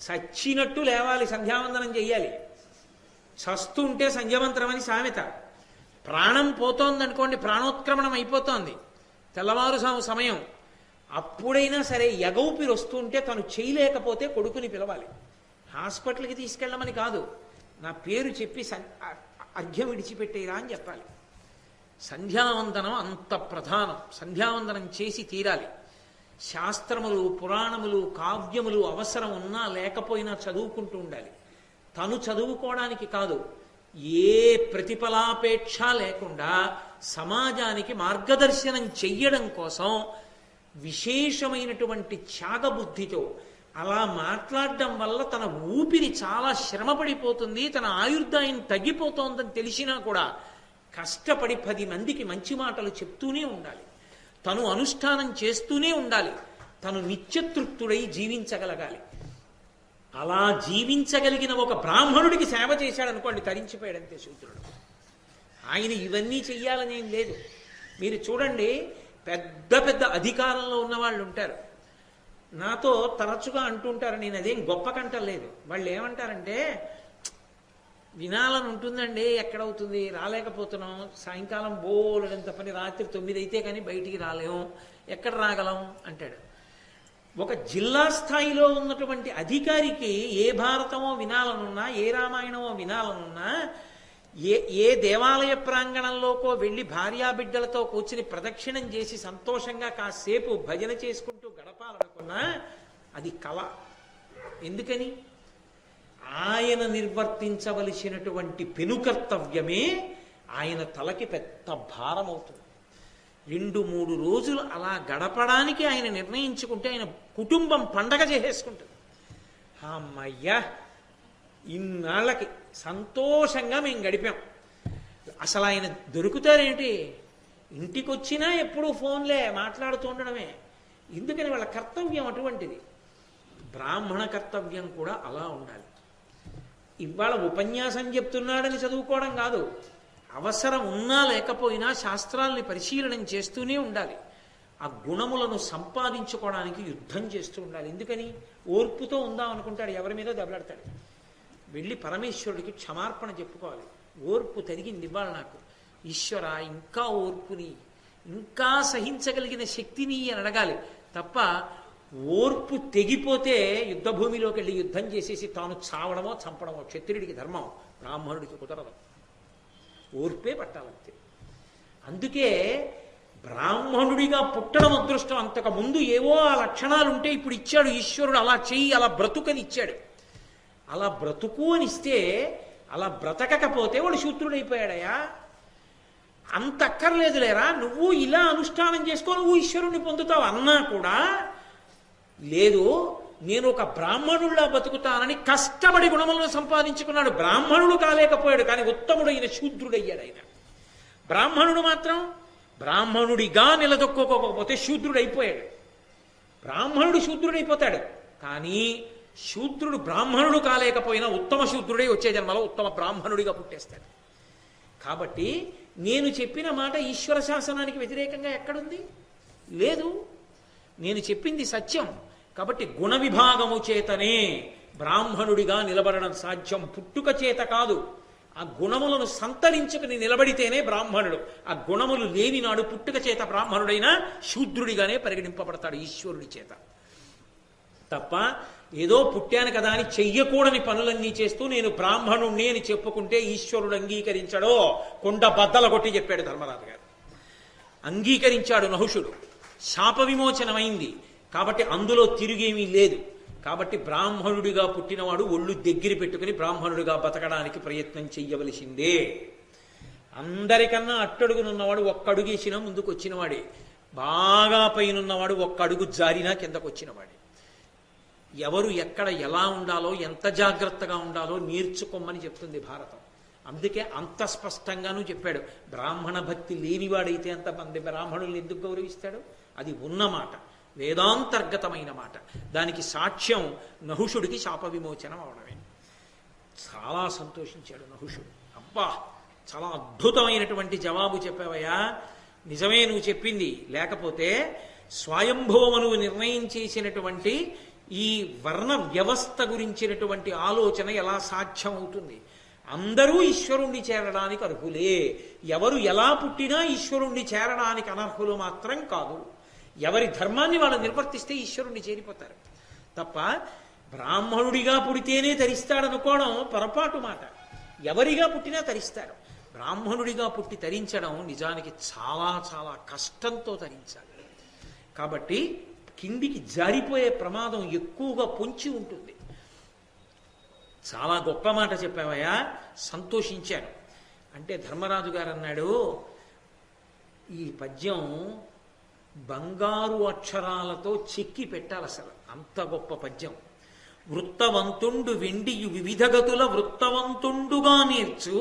చచ్చినట్టు లేవాలి, సంధ్యావందనం చెయ్యాలి. చస్తుంటే సంధ్యావంతరం అని సామెత. ప్రాణం పోతోందనుకోండి, ప్రాణోత్క్రమణం అయిపోతోంది, తెల్లవారు సమయం, అప్పుడైనా సరే ఎగౌపిరి వస్తుంటే తను చేయలేకపోతే కొడుకుని పిలవాలి. హాస్పిటల్కి తీసుకెళ్ళమని కాదు, నా పేరు చెప్పి అర్ఘ్యం విడిచిపెట్టేరా అని చెప్పాలి. సంధ్యావందనం అంత ప్రధానం. సంధ్యావందనం చేసి తీరాలి. శాస్త్రములు, పురాణములు, కావ్యములు అవసరం ఉన్నా లేకపోయినా చదువుకుంటూ ఉండాలి. తను చదువుకోవడానికి కాదు, ఏ ప్రతిఫలాపేక్ష లేకుండా సమాజానికి మార్గదర్శనం చెయ్యడం కోసం విశేషమైనటువంటి త్యాగబుద్ధితో అలా మాట్లాడడం వల్ల తన ఊపిరి చాలా శ్రమపడిపోతుంది, తన ఆయుర్దాయం తగ్గిపోతోందని తెలిసినా కూడా కష్టపడి 10 మందికి మంచి మాటలు చెప్తూనే ఉండాలి. తను అనుష్ఠానం చేస్తూనే ఉండాలి. తను నిత్యతృప్తుడై జీవించగలగాలి. అలా జీవించగలిగిన ఒక బ్రాహ్మణుడికి సేవ చేశాడనుకోండి, తరించిపోయాడంతే శూద్రుడు. ఆయన ఇవన్నీ చెయ్యాలనేం లేదు. మీరు చూడండి, పెద్ద పెద్ద అధికారంలో ఉన్న వాళ్ళు ఉంటారు, నాతో తరచుగా అంటుంటారు, నేను అదేం గొప్ప కంటలేదు. వాళ్ళు ఏమంటారంటే, వినాలని ఉంటుందండి, ఎక్కడవుతుంది, రాలేకపోతున్నాం, సాయంకాలం బోలెడంత పని, రాత్రి 9 అయితే కానీ బయటికి రాలేము, ఎక్కడ రాగలం అంటాడు. ఒక జిల్లా స్థాయిలో ఉన్నటువంటి అధికారికి ఏ భారతమో వినాలనున్నా, ఏ రామాయణమో వినాలనున్నా, ఏ దేవాలయ ప్రాంగణంలోకో వెళ్ళి భార్యాబిడ్డలతో కూర్చుని ప్రదక్షిణం చేసి సంతోషంగా కాసేపు భజన చేసుకుంటూ గడపాలనుకున్నా అది కళ. ఎందుకని? ఆయన నిర్వర్తించవలసినటువంటి పెనుకర్తవ్యమే ఆయన తలకి పెద్ద భారం అవుతుంది. 2-3 రోజులు అలా గడపడానికి ఆయన నిర్ణయించుకుంటే ఆయన కుటుంబం పండగ చేసేసుకుంటుంది. అమ్మయ్యా, ఇన్నాళ్ళకి సంతోషంగా మేము గడిపాం. అసలు ఆయన దొరుకుతారేంటి? ఇంటికి వచ్చినా ఎప్పుడూ ఫోన్లే మాట్లాడుతూ ఉండడమే. ఎందుకని? వాళ్ళ కర్తవ్యం అటువంటిది. బ్రాహ్మణ కర్తవ్యం కూడా అలా ఉండాలి. ఇవాళ ఉపన్యాసం చెప్తున్నాడని చదువుకోవడం కాదు, అవసరం ఉన్నా లేకపోయినా శాస్త్రాల్ని పరిశీలనం చేస్తూనే ఉండాలి. ఆ గుణములను సంపాదించుకోవడానికి యుద్ధం చేస్తూ ఉండాలి. ఎందుకని? ఓర్పుతో ఉందాం అనుకుంటాడు, ఎవరి మీద దెబ్బలాడతాడు. వెళ్ళి పరమేశ్వరుడికి క్షమార్పణ చెప్పుకోవాలి. ఓర్పు తరిగింది ఇవ్వాలి నాకు, ఈశ్వర ఇంకా ఓర్పుని, ఇంకా సహించగలిగిన శక్తిని అని అడగాలి తప్ప ఓర్పు తెగిపోతే యుద్ధభూమిలోకి వెళ్ళి యుద్ధం చేసేసి తాను చావడమో చంపడమో క్షత్రియుడికి ధర్మం, బ్రాహ్మణుడికి కుదరదు. ఓర్పే పట్టాలంతే. అందుకే బ్రాహ్మణుడిగా పుట్టడం అదృష్టం. అంతకు ముందు ఏవో ఆ లక్షణాలు ఉంటే ఇప్పుడు ఇచ్చాడు ఈశ్వరుడు, అలా చెయ్యి, అలా బ్రతుకని ఇచ్చాడు. అలా బ్రతుకు అని ఇస్తే అలా బ్రతకకపోతే వాడు శూద్రుడైపోయాడయా. అంత అక్కర్లేదు లేరా, నువ్వు ఇలా అనుష్ఠానం చేసుకో, నువ్వు ఈశ్వరుణ్ణి పొందుతావు అన్నా కూడా లేదు. నేను ఒక బ్రాహ్మణుల్లా బతుకుతానని కష్టపడి గుణములను సంపాదించుకున్నాడు. బ్రాహ్మణుడు కాలేకపోయాడు, కానీ ఉత్తముడైన శూద్రుడయ్యాడు ఆయన. బ్రాహ్మణుడు మాత్రం బ్రాహ్మణుడిగా నిలదొక్కోకపోతే శూద్రుడైపోయాడు. బ్రాహ్మణుడు శూద్రుడైపోతాడు, కానీ శూద్రుడు బ్రాహ్మణుడు కాలేకపోయినా ఉత్తమ శూద్రుడై వచ్చే జన్మలో ఉత్తమ బ్రాహ్మణుడిగా పుట్టేస్తాడు. కాబట్టి నేను చెప్పిన మాట ఈశ్వర శాసనానికి వ్యతిరేకంగా ఎక్కడుంది? లేదు. నేను చెప్పింది సత్యం. కాబట్టి గుణ విభాగము చేతనే బ్రాహ్మణుడిగా నిలబడడం సాధ్యం, పుట్టుక చేత కాదు. ఆ గుణములను సంతరించుకుని నిలబడితేనే బ్రాహ్మణుడు. ఆ గుణములు లేని నాడు పుట్టుక చేత బ్రాహ్మణుడైనా శూద్రుడిగానే పరిగణింపబడతాడు ఈశ్వరుడి చేత. తప్ప ఏదో పుట్టాను కదా అని చెయ్యకూడని పనులన్నీ చేస్తూ నేను బ్రాహ్మణుణ్ణి అని చెప్పుకుంటే ఈశ్వరుడు అంగీకరించడో కొండ బద్దల కొట్టి చెప్పాడు ధర్మరాజు గారు. అంగీకరించాడు నహుషుడు, శాప విమోచనమైంది. కాబట్టి అందులో తిరిగేమీ లేదు. కాబట్టి బ్రాహ్మణుడిగా పుట్టినవాడు ఒళ్ళు దగ్గర పెట్టుకుని బ్రాహ్మణుడిగా బతకడానికి ప్రయత్నం చెయ్యవలసిందే. అందరికన్నా అట్టడుగునున్నవాడు ఒక్కడుగేసినా ముందుకు వచ్చినవాడే, బాగా పైనున్నవాడు ఒక్క అడుగు జారినా కిందకు వచ్చినవాడే. ఎవరు ఎక్కడ ఎలా ఉండాలో, ఎంత జాగ్రత్తగా ఉండాలో నేర్చుకోమని చెప్తుంది భారతం. అందుకే అంత స్పష్టంగానూ చెప్పాడు. బ్రాహ్మణ భక్తి లేనివాడైతే అంతమంది బ్రాహ్మణుల్ని ఎందుకు గౌరవిస్తాడు? అది ఉన్నమాట, వేదాంతర్గతమైన మాట. దానికి సాక్ష్యం నహుషుడికి శాప విమోచనం అవడమే. చాలా సంతోషించాడు నహుషుడు. అబ్బా, చాలా అద్భుతమైనటువంటి జవాబు చెప్పావయ్యా, నిజమే నువ్వు చెప్పింది. లేకపోతే స్వయంభవమును నిర్ణయం చేసినటువంటి ఈ వర్ణ వ్యవస్థ గురించినటువంటి ఆలోచన ఎలా సాధ్యం అవుతుంది? అందరూ ఈశ్వరుణ్ణి చేరడానికి అర్హులే. ఎవరు ఎలా పుట్టినా ఈశ్వరుణ్ణి చేరడానికి అనర్హులు మాత్రం కాదు. ఎవరి ధర్మాన్ని వాళ్ళు నిర్వర్తిస్తే ఈశ్వరుణ్ణి చేరిపోతారు. తప్ప బ్రాహ్మణుడిగా పుడితేనే తరిస్తాడనుకోవడం పొరపాటు మాట. ఎవరిగా పుట్టినా తరిస్తాడు. బ్రాహ్మణుడిగా పుట్టి తరించడం నిజానికి చాలా చాలా కష్టంతో తరించాలి. కాబట్టి కిందికి జారిపోయే ప్రమాదం ఎక్కువగా పొంచి ఉంటుంది. చాలా గొప్ప మాట చెప్పావయ్యా, సంతోషించాను. అంటే ధర్మరాజు గారు అన్నాడు, ఈ పద్యం బంగారు అక్షరాలతో చెక్కి పెట్టాలి, అసలు అంత గొప్ప పద్యం. వృత్తవంతుండు వెండియు వివిధగతుల వృత్తవంతుండుగా నేర్చు,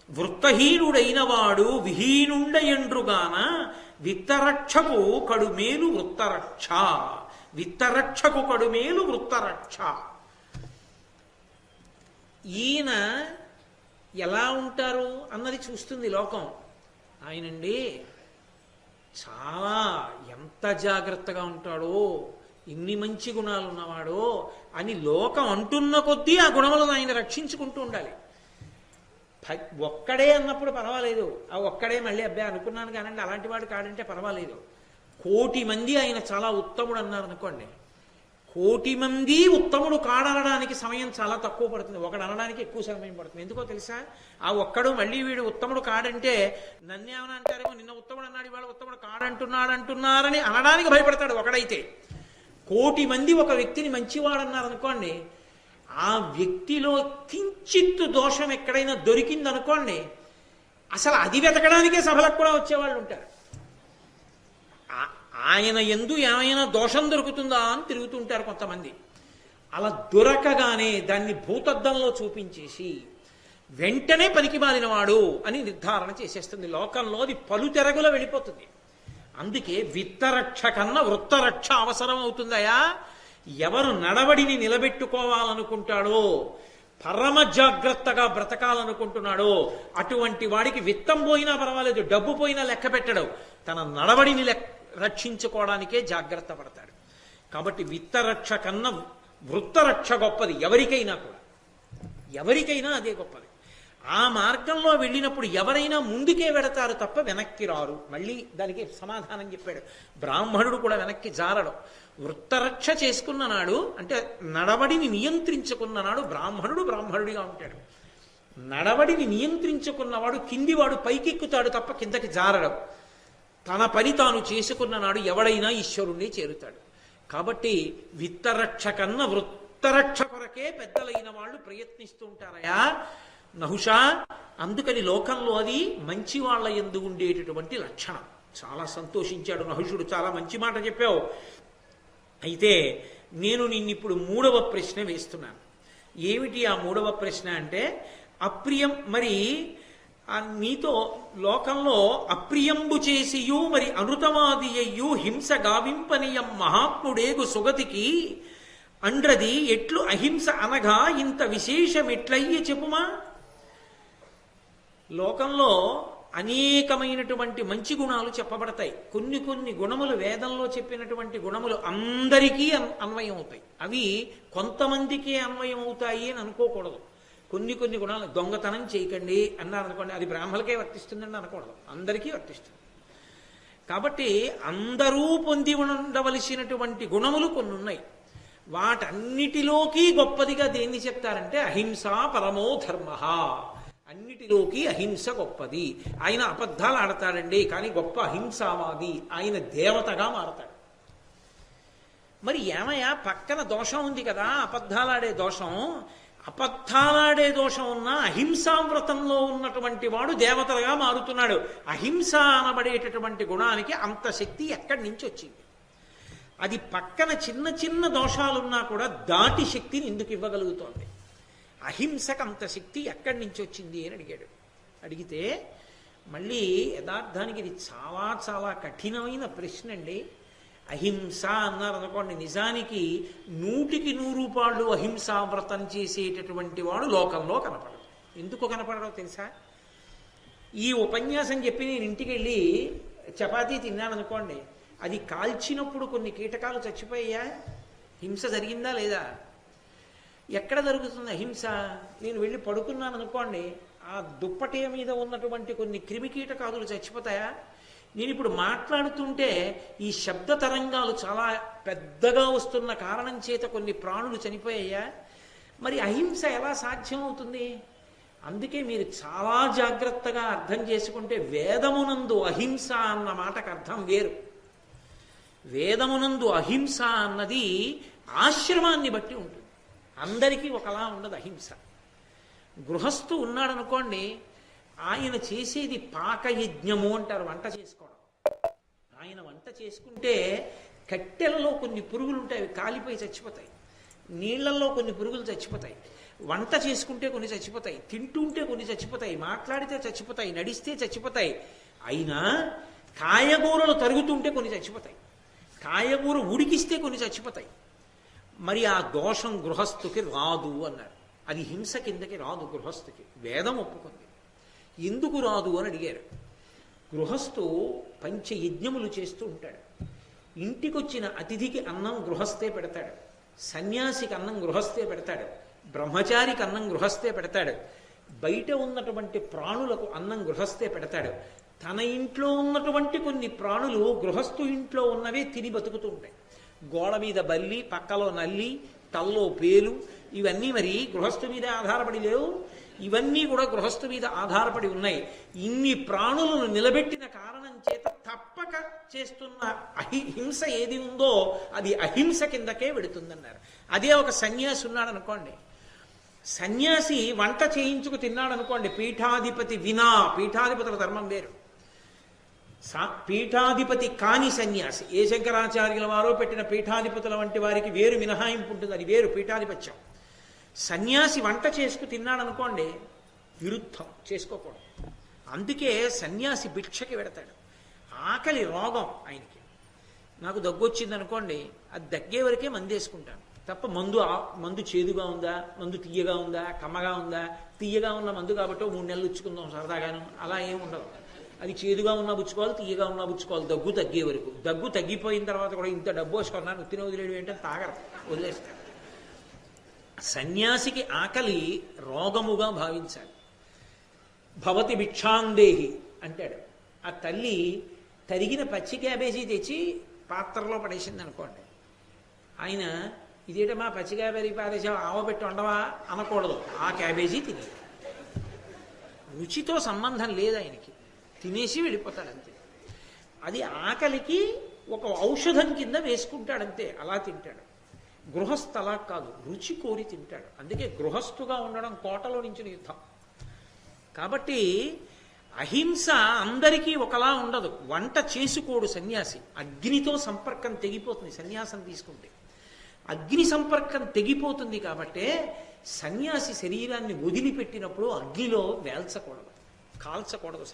వృత్తహీనుడైన వాడు విహీనుండయండ్రుగాన, విత్తరక్షకు కడుమేలు వృత్తరక్ష, విత్తరక్షకు కడుమేలు వృత్తరక్ష. ఈయన ఎలా ఉంటారు అన్నది చూస్తుంది లోకం. ఆయనండి చాలా ఎంత జాగ్రత్తగా ఉంటాడో, ఇన్ని మంచి గుణాలు ఉన్నవాడో అని లోకం అంటున్న కొద్దీ ఆ గుణములను ఆయన రక్షించుకుంటూ ఉండాలి. ఒక్కడే అన్నప్పుడు పర్వాలేదు, ఆ ఒక్కడే మళ్ళీ అబ్బాయి అనుకున్నాను కానండి అలాంటి వాడు కాడంటే పర్వాలేదు. 1,000,000 మంది ఆయన చాలా ఉత్తముడు అన్నారు అనుకోండి, 1,000,000 మంది ఉత్తముడు కాడనడానికి సమయం చాలా తక్కువ పడుతుంది, ఒకడు అనడానికి ఎక్కువ సమయం పడుతుంది. ఎందుకో తెలుసా? ఆ ఒక్కడు మళ్ళీ వీడు ఉత్తముడు కాడంటే నన్నేమని అంటారేమో, నిన్న ఉత్తముడు అన్నాడు ఇవాళ ఉత్తముడు కాడంటున్నారని అనడానికి భయపడతాడు ఒకడైతే. 1,000,000 మంది ఒక వ్యక్తిని మంచివాడన్నారు అనుకోండి, ఆ వ్యక్తిలో కించిత్తు దోషం ఎక్కడైనా దొరికిందనుకోండి, అసలు అది వెతకడానికే సభలకు కూడా వచ్చేవాళ్ళు ఉంటారు. ఆయన యందు ఏమైనా దోషం దొరుకుతుందా అని తిరుగుతుంటారు కొంతమంది. అలా దొరకగానే దాన్ని భూతద్దంలో చూపించేసి వెంటనే పనికిమాలినవాడు అని నిర్ధారణ చేసేస్తుంది లోకంలో. అది పలుతెరగులో వెళ్ళిపోతుంది. అందుకే విత్తరక్ష కన్నా వృత్తరక్ష అవసరం అవుతుందయా. ఎవరు నడవడిని నిలబెట్టుకోవాలనుకుంటాడో, పరమ జాగ్రత్తగా బ్రతకాలనుకుంటున్నాడో అటువంటి వాడికి విత్తం పోయినా పర్వాలేదు, డబ్బు పోయినా లెక్క పెట్టడు, తన నడవడిని రక్షించుకోవడానికే జాగ్రత్త పడతాడు. కాబట్టి విత్తరక్ష కన్నా వృత్తరక్ష గొప్పది ఎవరికైనా కూడా, ఎవరికైనా అదే గొప్పది. ఆ మార్గంలో వెళ్ళినప్పుడు ఎవరైనా ముందుకే వెడతారు తప్ప వెనక్కి రారు. మళ్ళీ దానికి సమాధానం చెప్పాడు. బ్రాహ్మణుడు కూడా వెనక్కి జారడం. వృత్తరక్ష చేసుకున్న నాడు అంటే నడవడిని నియంత్రించుకున్న నాడు బ్రాహ్మణుడు బ్రాహ్మణుడిగా ఉంటాడు. నడవడిని నియంత్రించుకున్నవాడు కిందివాడు పైకెక్కుతాడు తప్ప కిందకి జారడం. తన పని తాను చేసుకున్న నాడు ఎవడైనా ఈశ్వరుణ్ణి చేరుతాడు. కాబట్టి విత్తరక్ష కన్నా వృత్తరక్ష కొరకే పెద్దలైన వాళ్ళు ప్రయత్నిస్తూ ఉంటారయా నహుషా. అందుకని లోకంలో అది మంచి వాళ్ళ యందు ఉండేటటువంటి లక్షణం. చాలా సంతోషించాడు నహుషుడు. చాలా మంచి మాట చెప్పావు. అయితే నేను నిన్నిప్పుడు 3వ ప్రశ్న వేస్తున్నాను. ఏమిటి ఆ 3వ ప్రశ్న అంటే, అప్రియం మరి నీతో లోకంలో అప్రియంబు చేసియు మరి అనృతమాది అయ్యు హింస గావింపనీయం మహాత్ముడేగు సుగతికి అండ్రది ఎట్లు అహింస అనగా ఇంత విశేషమెట్లయ్యి చెప్పుమా. లోకంలో అనేకమైనటువంటి మంచి గుణాలు చెప్పబడతాయి. కొన్ని కొన్ని గుణములు వేదంలో చెప్పినటువంటి గుణములు అందరికీ అన్వయం అవుతాయి. అవి కొంతమందికే అన్వయం అవుతాయి అని అనుకోకూడదు. కొన్ని కొన్ని గుణాలు, దొంగతనం చేయకండి అన్నారు అనుకోండి, అది బ్రాహ్మణులకే వర్తిస్తుందని అనకూడదు, అందరికీ వర్తిస్తుంది. కాబట్టి అందరూ పొంది ఉండవలసినటువంటి గుణములు కొన్ని ఉన్నాయి. వాటన్నిటిలోకి గొప్పదిగా దేన్ని చెప్తారంటే అహింసా పరమో ధర్మ. అన్నిటిలోకి అహింస గొప్పది. ఆయన అబద్ధాలు ఆడతాడండి, కానీ గొప్ప అహింసావాది, ఆయన దేవతగా మారతాడు. మరి ఏమయ్యా, పక్కన దోషం ఉంది కదా, అబద్ధాలాడే దోషం. అబద్ధాలాడే దోషం ఉన్న అహింసావ్రతంలో ఉన్నటువంటి వాడు దేవతలుగా మారుతున్నాడు. అహింస అనబడేటటువంటి గుణానికి అంత శక్తి ఎక్కడి నుంచి వచ్చింది? అది పక్కన చిన్న చిన్న దోషాలున్నా కూడా దాటి శక్తిని ఎందుకు ఇవ్వగలుగుతోంది? అహింసకు అంత శక్తి ఎక్కడి నుంచి వచ్చింది అని అడిగాడు. అడిగితే మళ్ళీ యథార్థానికి ఇది చాలా చాలా కఠినమైన ప్రశ్న అండి. అహింస అన్నారు అనుకోండి, నిజానికి 100కి 100 అహింసా వ్రతం చేసేటటువంటి వాడు లోకంలో కనపడడు. ఎందుకు కనపడడో తెలుసా? ఈ ఉపన్యాసం చెప్పి నేను ఇంటికి వెళ్ళి చపాతీ తిన్నాను అనుకోండి, అది కాల్చినప్పుడు కొన్ని కీటకాలు చచ్చిపోయా, హింస జరిగిందా లేదా? ఎక్కడ జరుగుతుంది అహింస? నేను వెళ్ళి పడుకున్నాను అనుకోండి, ఆ దుప్పటి మీద ఉన్నటువంటి కొన్ని క్రిమికీటకాదులు చచ్చిపోతాయా? నేను ఇప్పుడు మాట్లాడుతుంటే ఈ శబ్ద తరంగాలు చాలా పెద్దగా వస్తున్న కారణం చేత కొన్ని ప్రాణులు చనిపోయాయా? మరి అహింస ఎలా సాధ్యమవుతుంది? అందుకే మీరు చాలా జాగ్రత్తగా అర్థం చేసుకుంటే, వేదమునందు అహింస అన్న మాటకు అర్థం వేరు. వేదమునందు అహింస అన్నది ఆశ్రమాన్ని బట్టి ఉంటుంది, అందరికీ ఒకలా ఉండదు అహింస. గృహస్థు ఉన్నాడనుకోండి, ఆయన చేసేది పాకయజ్ఞము అంటారు, వంట చేసుకోవడం. ఆయన వంట చేసుకుంటే కట్టెలలో కొన్ని పురుగులు ఉంటాయి, అవి కాలిపోయి చచ్చిపోతాయి. నీళ్లలో కొన్ని పురుగులు చచ్చిపోతాయి. వంట చేసుకుంటే కొన్ని చచ్చిపోతాయి, తింటుంటే కొన్ని చచ్చిపోతాయి, మాట్లాడితే చచ్చిపోతాయి, నడిస్తే చచ్చిపోతాయి. అయినా కాయగూరలు తరుగుతుంటే కొన్ని చచ్చిపోతాయి, కాయగూర ఉడికిస్తే కొన్ని చచ్చిపోతాయి. మరి ఆ దోషం గృహస్థుకి రాదు అన్నారు. అది హింస కిందకి రాదు గృహస్థుకి, వేదం ఒప్పుకుంది. ఎందుకు రాదు అని అడిగారు. గృహస్థు పంచయజ్ఞములు చేస్తూ ఉంటాడు. ఇంటికొచ్చిన అతిథికి అన్నం గృహస్థే పెడతాడు, సన్యాసికి అన్నం గృహస్థే పెడతాడు, బ్రహ్మచారికి అన్నం గృహస్థే పెడతాడు, బయట ఉన్నటువంటి ప్రాణులకు అన్నం గృహస్థే పెడతాడు. తన ఇంట్లో ఉన్నటువంటి కొన్ని ప్రాణులు గృహస్థు ఇంట్లో ఉన్నవే తిని బతుకుతూ ఉంటాయి. గోడ మీద బల్లి, పక్కలో నల్లి, తల్లో పేలు, ఇవన్నీ మరి గృహస్థు మీద ఆధారపడి లేవు. ఇవన్నీ కూడా గృహస్థు మీద ఆధారపడి ఉన్నాయి. ఇన్ని ప్రాణులను నిలబెట్టిన కారణం చేత తప్పక చేస్తున్న హింస ఏది ఉందో అది అహింస కిందకే వెడుతుందన్నారు. అదే ఒక సన్యాసి ఉన్నాడు అనుకోండి, సన్యాసి వంట చేయించుకు తిన్నాడు అనుకోండి, పీఠాధిపతి వినా, పీఠాధిపతుల ధర్మం వేరు. పీఠాధిపతి కాని సన్యాసి, ఏ శంకరాచార్యుల వారో పెట్టిన పీఠాధిపతుల వంటి వారికి వేరు మినహాయింపు ఉంటుంది, అది వేరు పీఠాధిపత్యం. సన్యాసి వంట చేసుకు తిన్నాడు అనుకోండి, విరుద్ధం, చేసుకోకూడదు. అందుకే సన్యాసి భిక్షకి వెడతాడు. ఆకలి రోగం ఆయనకి. నాకు దగ్గు వచ్చింది అనుకోండి, అది దగ్గే వరకే మందు వేసుకుంటాను తప్ప మందు చేదుగా ఉందా, మందు తీయగా ఉందా, కమ్మగా ఉందా, తీయగా ఉన్న మందు కాబట్టి 3 నెలలు ఇచ్చుకుందాం సరదాగాను, అలా ఏం ఉండదు. అది చేదుగా ఉన్నా పుచ్చుకోవాలి, తీయగా ఉన్నా పుచ్చుకోవాలి, దగ్గు తగ్గే వరకు. దగ్గు తగ్గిపోయిన తర్వాత కూడా ఇంత డబ్బు వేసుకున్నాను, ఉత్తిన వదిలేడు ఏంటంటే తాగరు, వదిలేస్తారు. సన్యాసికి ఆకలి రోగముగా భావించాలి. భవతి భిక్షాందేహి అంటాడు. ఆ తల్లి తరిగిన పచ్చి క్యాబేజీ తెచ్చి పాత్రలో పడేసింది అనుకోండి, ఆయన ఇదేటమ్మా పచ్చి క్యాబేజీ పారేసావు, ఆవబెట్టి ఉండవా అనకూడదు. ఆ క్యాబేజీ తిని, రుచితో సంబంధం లేదు ఆయనకి, తినేసి వెళ్ళిపోతాడంతే. అది ఆకలికి ఒక ఔషధం కింద వేసుకుంటాడంతే, అలా తింటాడు. గృహస్థ అలా కాదు, రుచి కోరి తింటాడు. అందుకే గృహస్థుగా ఉండడం కోటలో నుంచి యుద్ధం. కాబట్టి అహింస అందరికీ ఒకలా ఉండదు. వంట చేసుకోడు సన్యాసి, అగ్నితో సంపర్కం తెగిపోతుంది సన్యాసం తీసుకుంటే. అగ్ని సంపర్కం తెగిపోతుంది కాబట్టే సన్యాసి శరీరాన్ని వదిలిపెట్టినప్పుడు అగ్నిలో వేల్చకూడదు, కాల్చకూడదు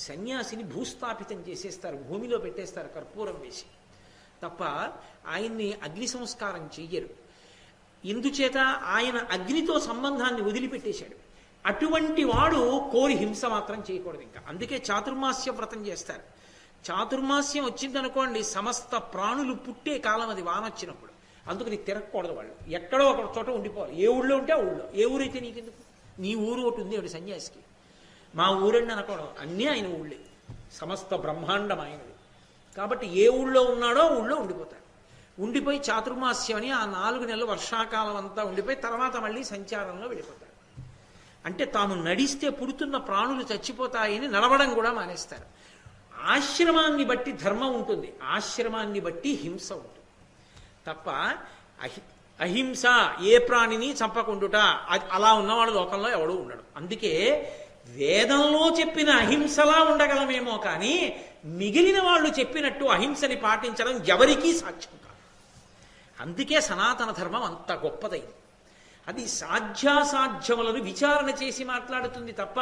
సన్యాసిని భూస్థాపితం చేసేస్తారు, భూమిలో పెట్టేస్తారు కర్పూరం వేసి తప్ప ఆయన్ని అగ్ని సంస్కారం చెయ్యరు. ఎందుచేత ఆయన అగ్నితో సంబంధాన్ని వదిలిపెట్టేశాడు. అటువంటి వాడు కోరి హింస మాత్రం చేయకూడదు. ఇంకా అందుకే చాతుర్మాస్య వ్రతం చేస్తారు. చాతుర్మాస్యం వచ్చిందనుకోండి, సమస్త ప్రాణులు పుట్టే కాలం అది, వానొచ్చినప్పుడు. అందుకని తిరగకూడదు వాళ్ళు, ఎక్కడో ఒక చోట ఉండిపోవాలి. ఏ ఊళ్ళో ఉంటే ఆ ఊళ్ళో, ఏ ఊరైతే నీకెందుకు, నీ ఊరు ఒకటి ఉంది ఒకటి సన్యాసికి, మా ఊరండి అనకూడదు, అన్నీ ఆయన ఊళ్ళే, సమస్త బ్రహ్మాండం ఆయనది. కాబట్టి ఏ ఊళ్ళో ఉన్నాడో ఊళ్ళో ఉండిపోతాడు. ఉండిపోయి చాతుర్మాస్యం అని ఆ 4 నెలలు వర్షాకాలం అంతా ఉండిపోయి తర్వాత మళ్ళీ సంచారంలో వెళ్ళిపోతాడు. అంటే తాను నడిస్తే పుడుతున్న ప్రాణులు చచ్చిపోతాయని నడవడం కూడా మానేస్తారు. ఆశ్రమాన్ని బట్టి ధర్మం ఉంటుంది, ఆశ్రమాన్ని బట్టి హింస ఉంటుంది తప్ప అహింస ఏ ప్రాణిని చంపకుండుట అలా ఉన్నవాడు లోకంలో ఎవడూ ఉండడు. అందుకే వేదంలో చెప్పిన అహింసలా ఉండగలమేమో కానీ మిగిలిన వాళ్ళు చెప్పినట్టు అహింసని పాటించడం ఎవరికీ సాధ్యం కాదు. అందుకే సనాతన ధర్మం అంత గొప్పదైంది. అది సాధ్యాసాధ్యములను విచారణ చేసి మాట్లాడుతుంది తప్ప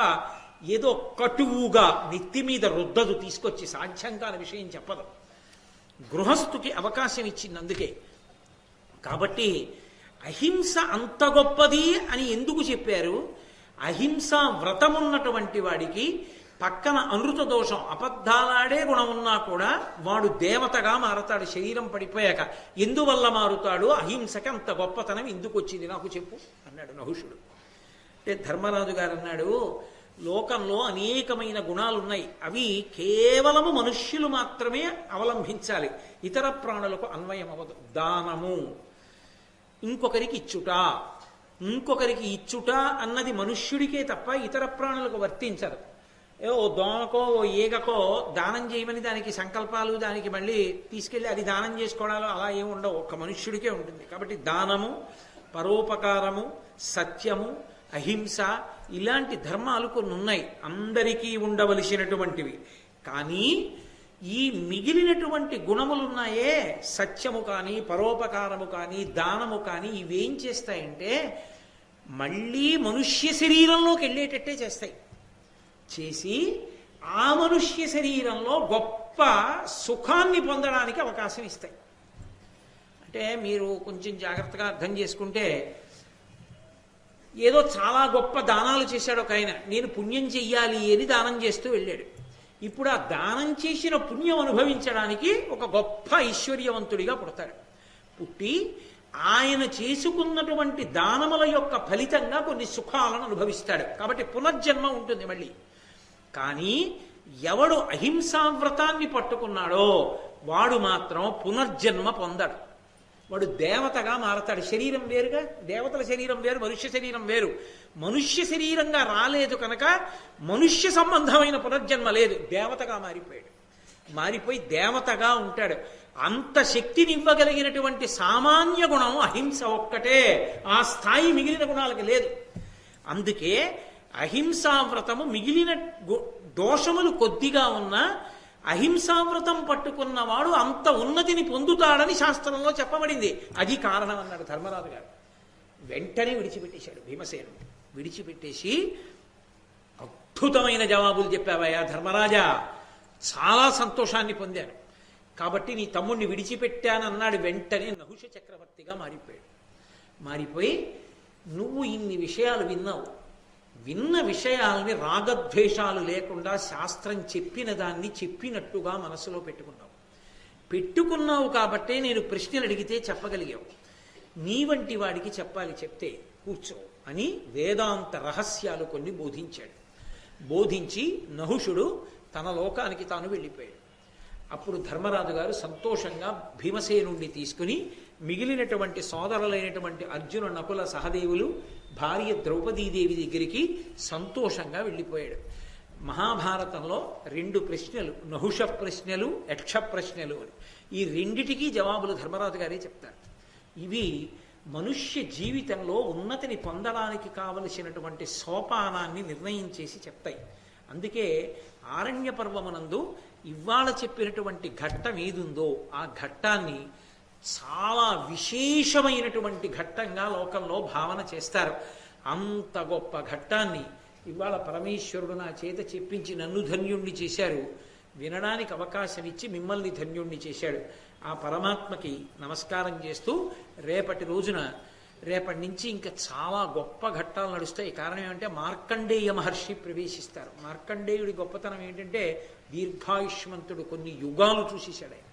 ఏదో కటువుగా నెత్తి మీద రుద్దదు, తీసుకొచ్చి సాధ్యం కాని విషయం చెప్పదు. గృహస్థుకి అవకాశం ఇచ్చింది అందుకే. కాబట్టి అహింస అంత గొప్పది అని ఎందుకు చెప్పారు? అహింసా వ్రతమున్నటువంటి వాడికి పక్కన అనృత దోషం, అబద్ధాలాడే గుణం ఉన్నా కూడా వాడు దేవతగా మారతాడు శరీరం పడిపోయాక. ఎందువల్ల మారుతాడు? అహింసకి అంత గొప్పతనం ఎందుకు వచ్చింది నాకు చెప్పు అన్నాడు నహుషుడు. అంటే ధర్మరాజు గారు అన్నాడు, లోకంలో అనేకమైన గుణాలున్నాయి, అవి కేవలము మనుష్యులు మాత్రమే అవలంబించాలి, ఇతర ప్రాణులకు అన్వయం అవ్వదు. దానము, ఇంకొకరికి ఇచ్చుట అన్నది మనుష్యుడికే తప్ప ఇతర ప్రాణులకు వర్తించదు. ఓ దోమకో ఓ ఈగకో దానం చేయమని దానికి సంకల్పాలు, దానికి మళ్ళీ తీసుకెళ్ళి అది దానం చేసుకోవడాలు అలా ఏమి ఉండవు, ఒక్క మనుష్యుడికే ఉంటుంది. కాబట్టి దానము, పరోపకారము, సత్యము, అహింస ఇలాంటి ధర్మాలు కొన్ని ఉన్నాయి, అందరికీ ఉండవలసినటువంటివి. కానీ ఈ మిగిలినటువంటి గుణములున్నాయే, సత్యము కానీ పరోపకారము కానీ దానము కానీ, ఇవేం చేస్తాయంటే మళ్ళీ మనుష్య శరీరంలోకి వెళ్ళేటట్టే చేస్తాయి. చేసి ఆ మనుష్య శరీరంలో గొప్ప సుఖాన్ని పొందడానికి అవకాశం ఇస్తాయి. అంటే మీరు కొంచెం జాగ్రత్తగా అర్థం చేసుకుంటే, ఏదో చాలా గొప్ప దానాలు చేశాడు ఒక ఆయన, నేను పుణ్యం చెయ్యాలి అని దానం చేస్తూ వెళ్ళాడు. ఇప్పుడు ఆ దానం చేసిన పుణ్యం అనుభవించడానికి ఒక గొప్ప ఐశ్వర్యవంతుడిగా పుడతాడు. పుట్టి ఆయన చేసుకున్నటువంటి దానముల యొక్క ఫలితంగా కొన్ని సుఖాలను అనుభవిస్తాడు. కాబట్టి పునర్జన్మ ఉంటుంది మళ్ళీ. కానీ ఎవడు అహింసావ్రతాన్ని పట్టుకున్నాడో వాడు మాత్రం పునర్జన్మ పొందడు, వాడు దేవతగా మారతాడు. శరీరం వేరుగా, దేవతల శరీరం వేరు, మనుష్య శరీరం వేరు. మనుష్య శరీరంగా రాలేదు కనుక మనుష్య సంబంధమైన పునర్జన్మ లేదు, దేవతగా మారిపోయాడు. మారిపోయి దేవతగా ఉంటాడు. అంత శక్తిని ఇవ్వగలిగినటువంటి సామాన్య గుణం అహింస ఒక్కటే, ఆ స్థాయి మిగిలిన గుణాలకు లేదు. అందుకే అహింసావ్రతము మిగిలిన దోషములు కొద్దిగా ఉన్నా అహింసావ్రతం పట్టుకున్నవాడు అంత ఉన్నతిని పొందుతాడని శాస్త్రంలో చెప్పబడింది. అది కారణం అన్నాడు ధర్మరాజు గారు. వెంటనే విడిచిపెట్టేశాడు భీమసేనుడు. విడిచిపెట్టేసి, అద్భుతమైన జవాబులు చెప్పావయ్యా ధర్మరాజా, చాలా సంతోషాన్ని పొందాను, కాబట్టి నీ తమ్ముడిని విడిచిపెట్టానన్నాడు. వెంటనే నహుష చక్రవర్తిగా మారిపోయాడు. మారిపోయి, నువ్వు ఇన్ని విషయాలు విన్నావు, విన్న విషయాల్ని రాగద్వేషాలు లేకుండా శాస్త్రం చెప్పిన దాన్ని చెప్పినట్టుగా మనసులో పెట్టుకున్నావు కాబట్టే నేను ప్రశ్నలు అడిగితే చెప్పగలిగావు. నీ వంటి వాడికి చెప్పాలి, చెప్తే కూర్చో అని వేదాంత రహస్యాలు కొన్ని బోధించాడు. బోధించి నహుషుడు తన లోకానికి తాను వెళ్ళిపోయాడు. అప్పుడు ధర్మరాజు గారు సంతోషంగా భీమసేనుణ్ణి తీసుకుని మిగిలినటువంటి సోదరులైనటువంటి అర్జున, నకుల, సహదేవులు, భార్య ద్రౌపదీదేవి దగ్గరికి సంతోషంగా వెళ్ళిపోయాడు. మహాభారతంలో 2 ప్రశ్నలు, నహుష ప్రశ్నలు, యక్ష ప్రశ్నలు అని, ఈ రెండిటికీ జవాబులు ధర్మరాజు గారే చెప్తారు. ఇవి మనుష్య జీవితంలో ఉన్నతిని పొందడానికి కావలసినటువంటి సోపానాన్ని నిర్ణయం చేసి చెప్తాయి. అందుకే ఆరణ్య పర్వమునందు ఇవాళ చెప్పినటువంటి ఘట్టం ఏదుందో ఆ ఘట్టాన్ని చాలా విశేషమైనటువంటి ఘట్టంగా లోకంలో భావన చేస్తారు. అంత గొప్ప ఘట్టాన్ని ఇవాళ పరమేశ్వరుడు నా చేత చెప్పించి నన్ను ధన్యుణ్ణి చేశారు, వినడానికి అవకాశం ఇచ్చి మిమ్మల్ని ధన్యుణ్ణి చేశాడు. ఆ పరమాత్మకి నమస్కారం చేస్తూ రేపటి నుంచి ఇంకా చాలా గొప్ప ఘట్టాలు నడుస్తాయి. కారణం ఏమంటే మార్కండేయ మహర్షి ప్రవేశిస్తారు. మార్కండేయుడి గొప్పతనం ఏంటంటే దీర్ఘాయుష్మంతుడు, కొన్ని యుగాలు చూసేశాడు ఆయన.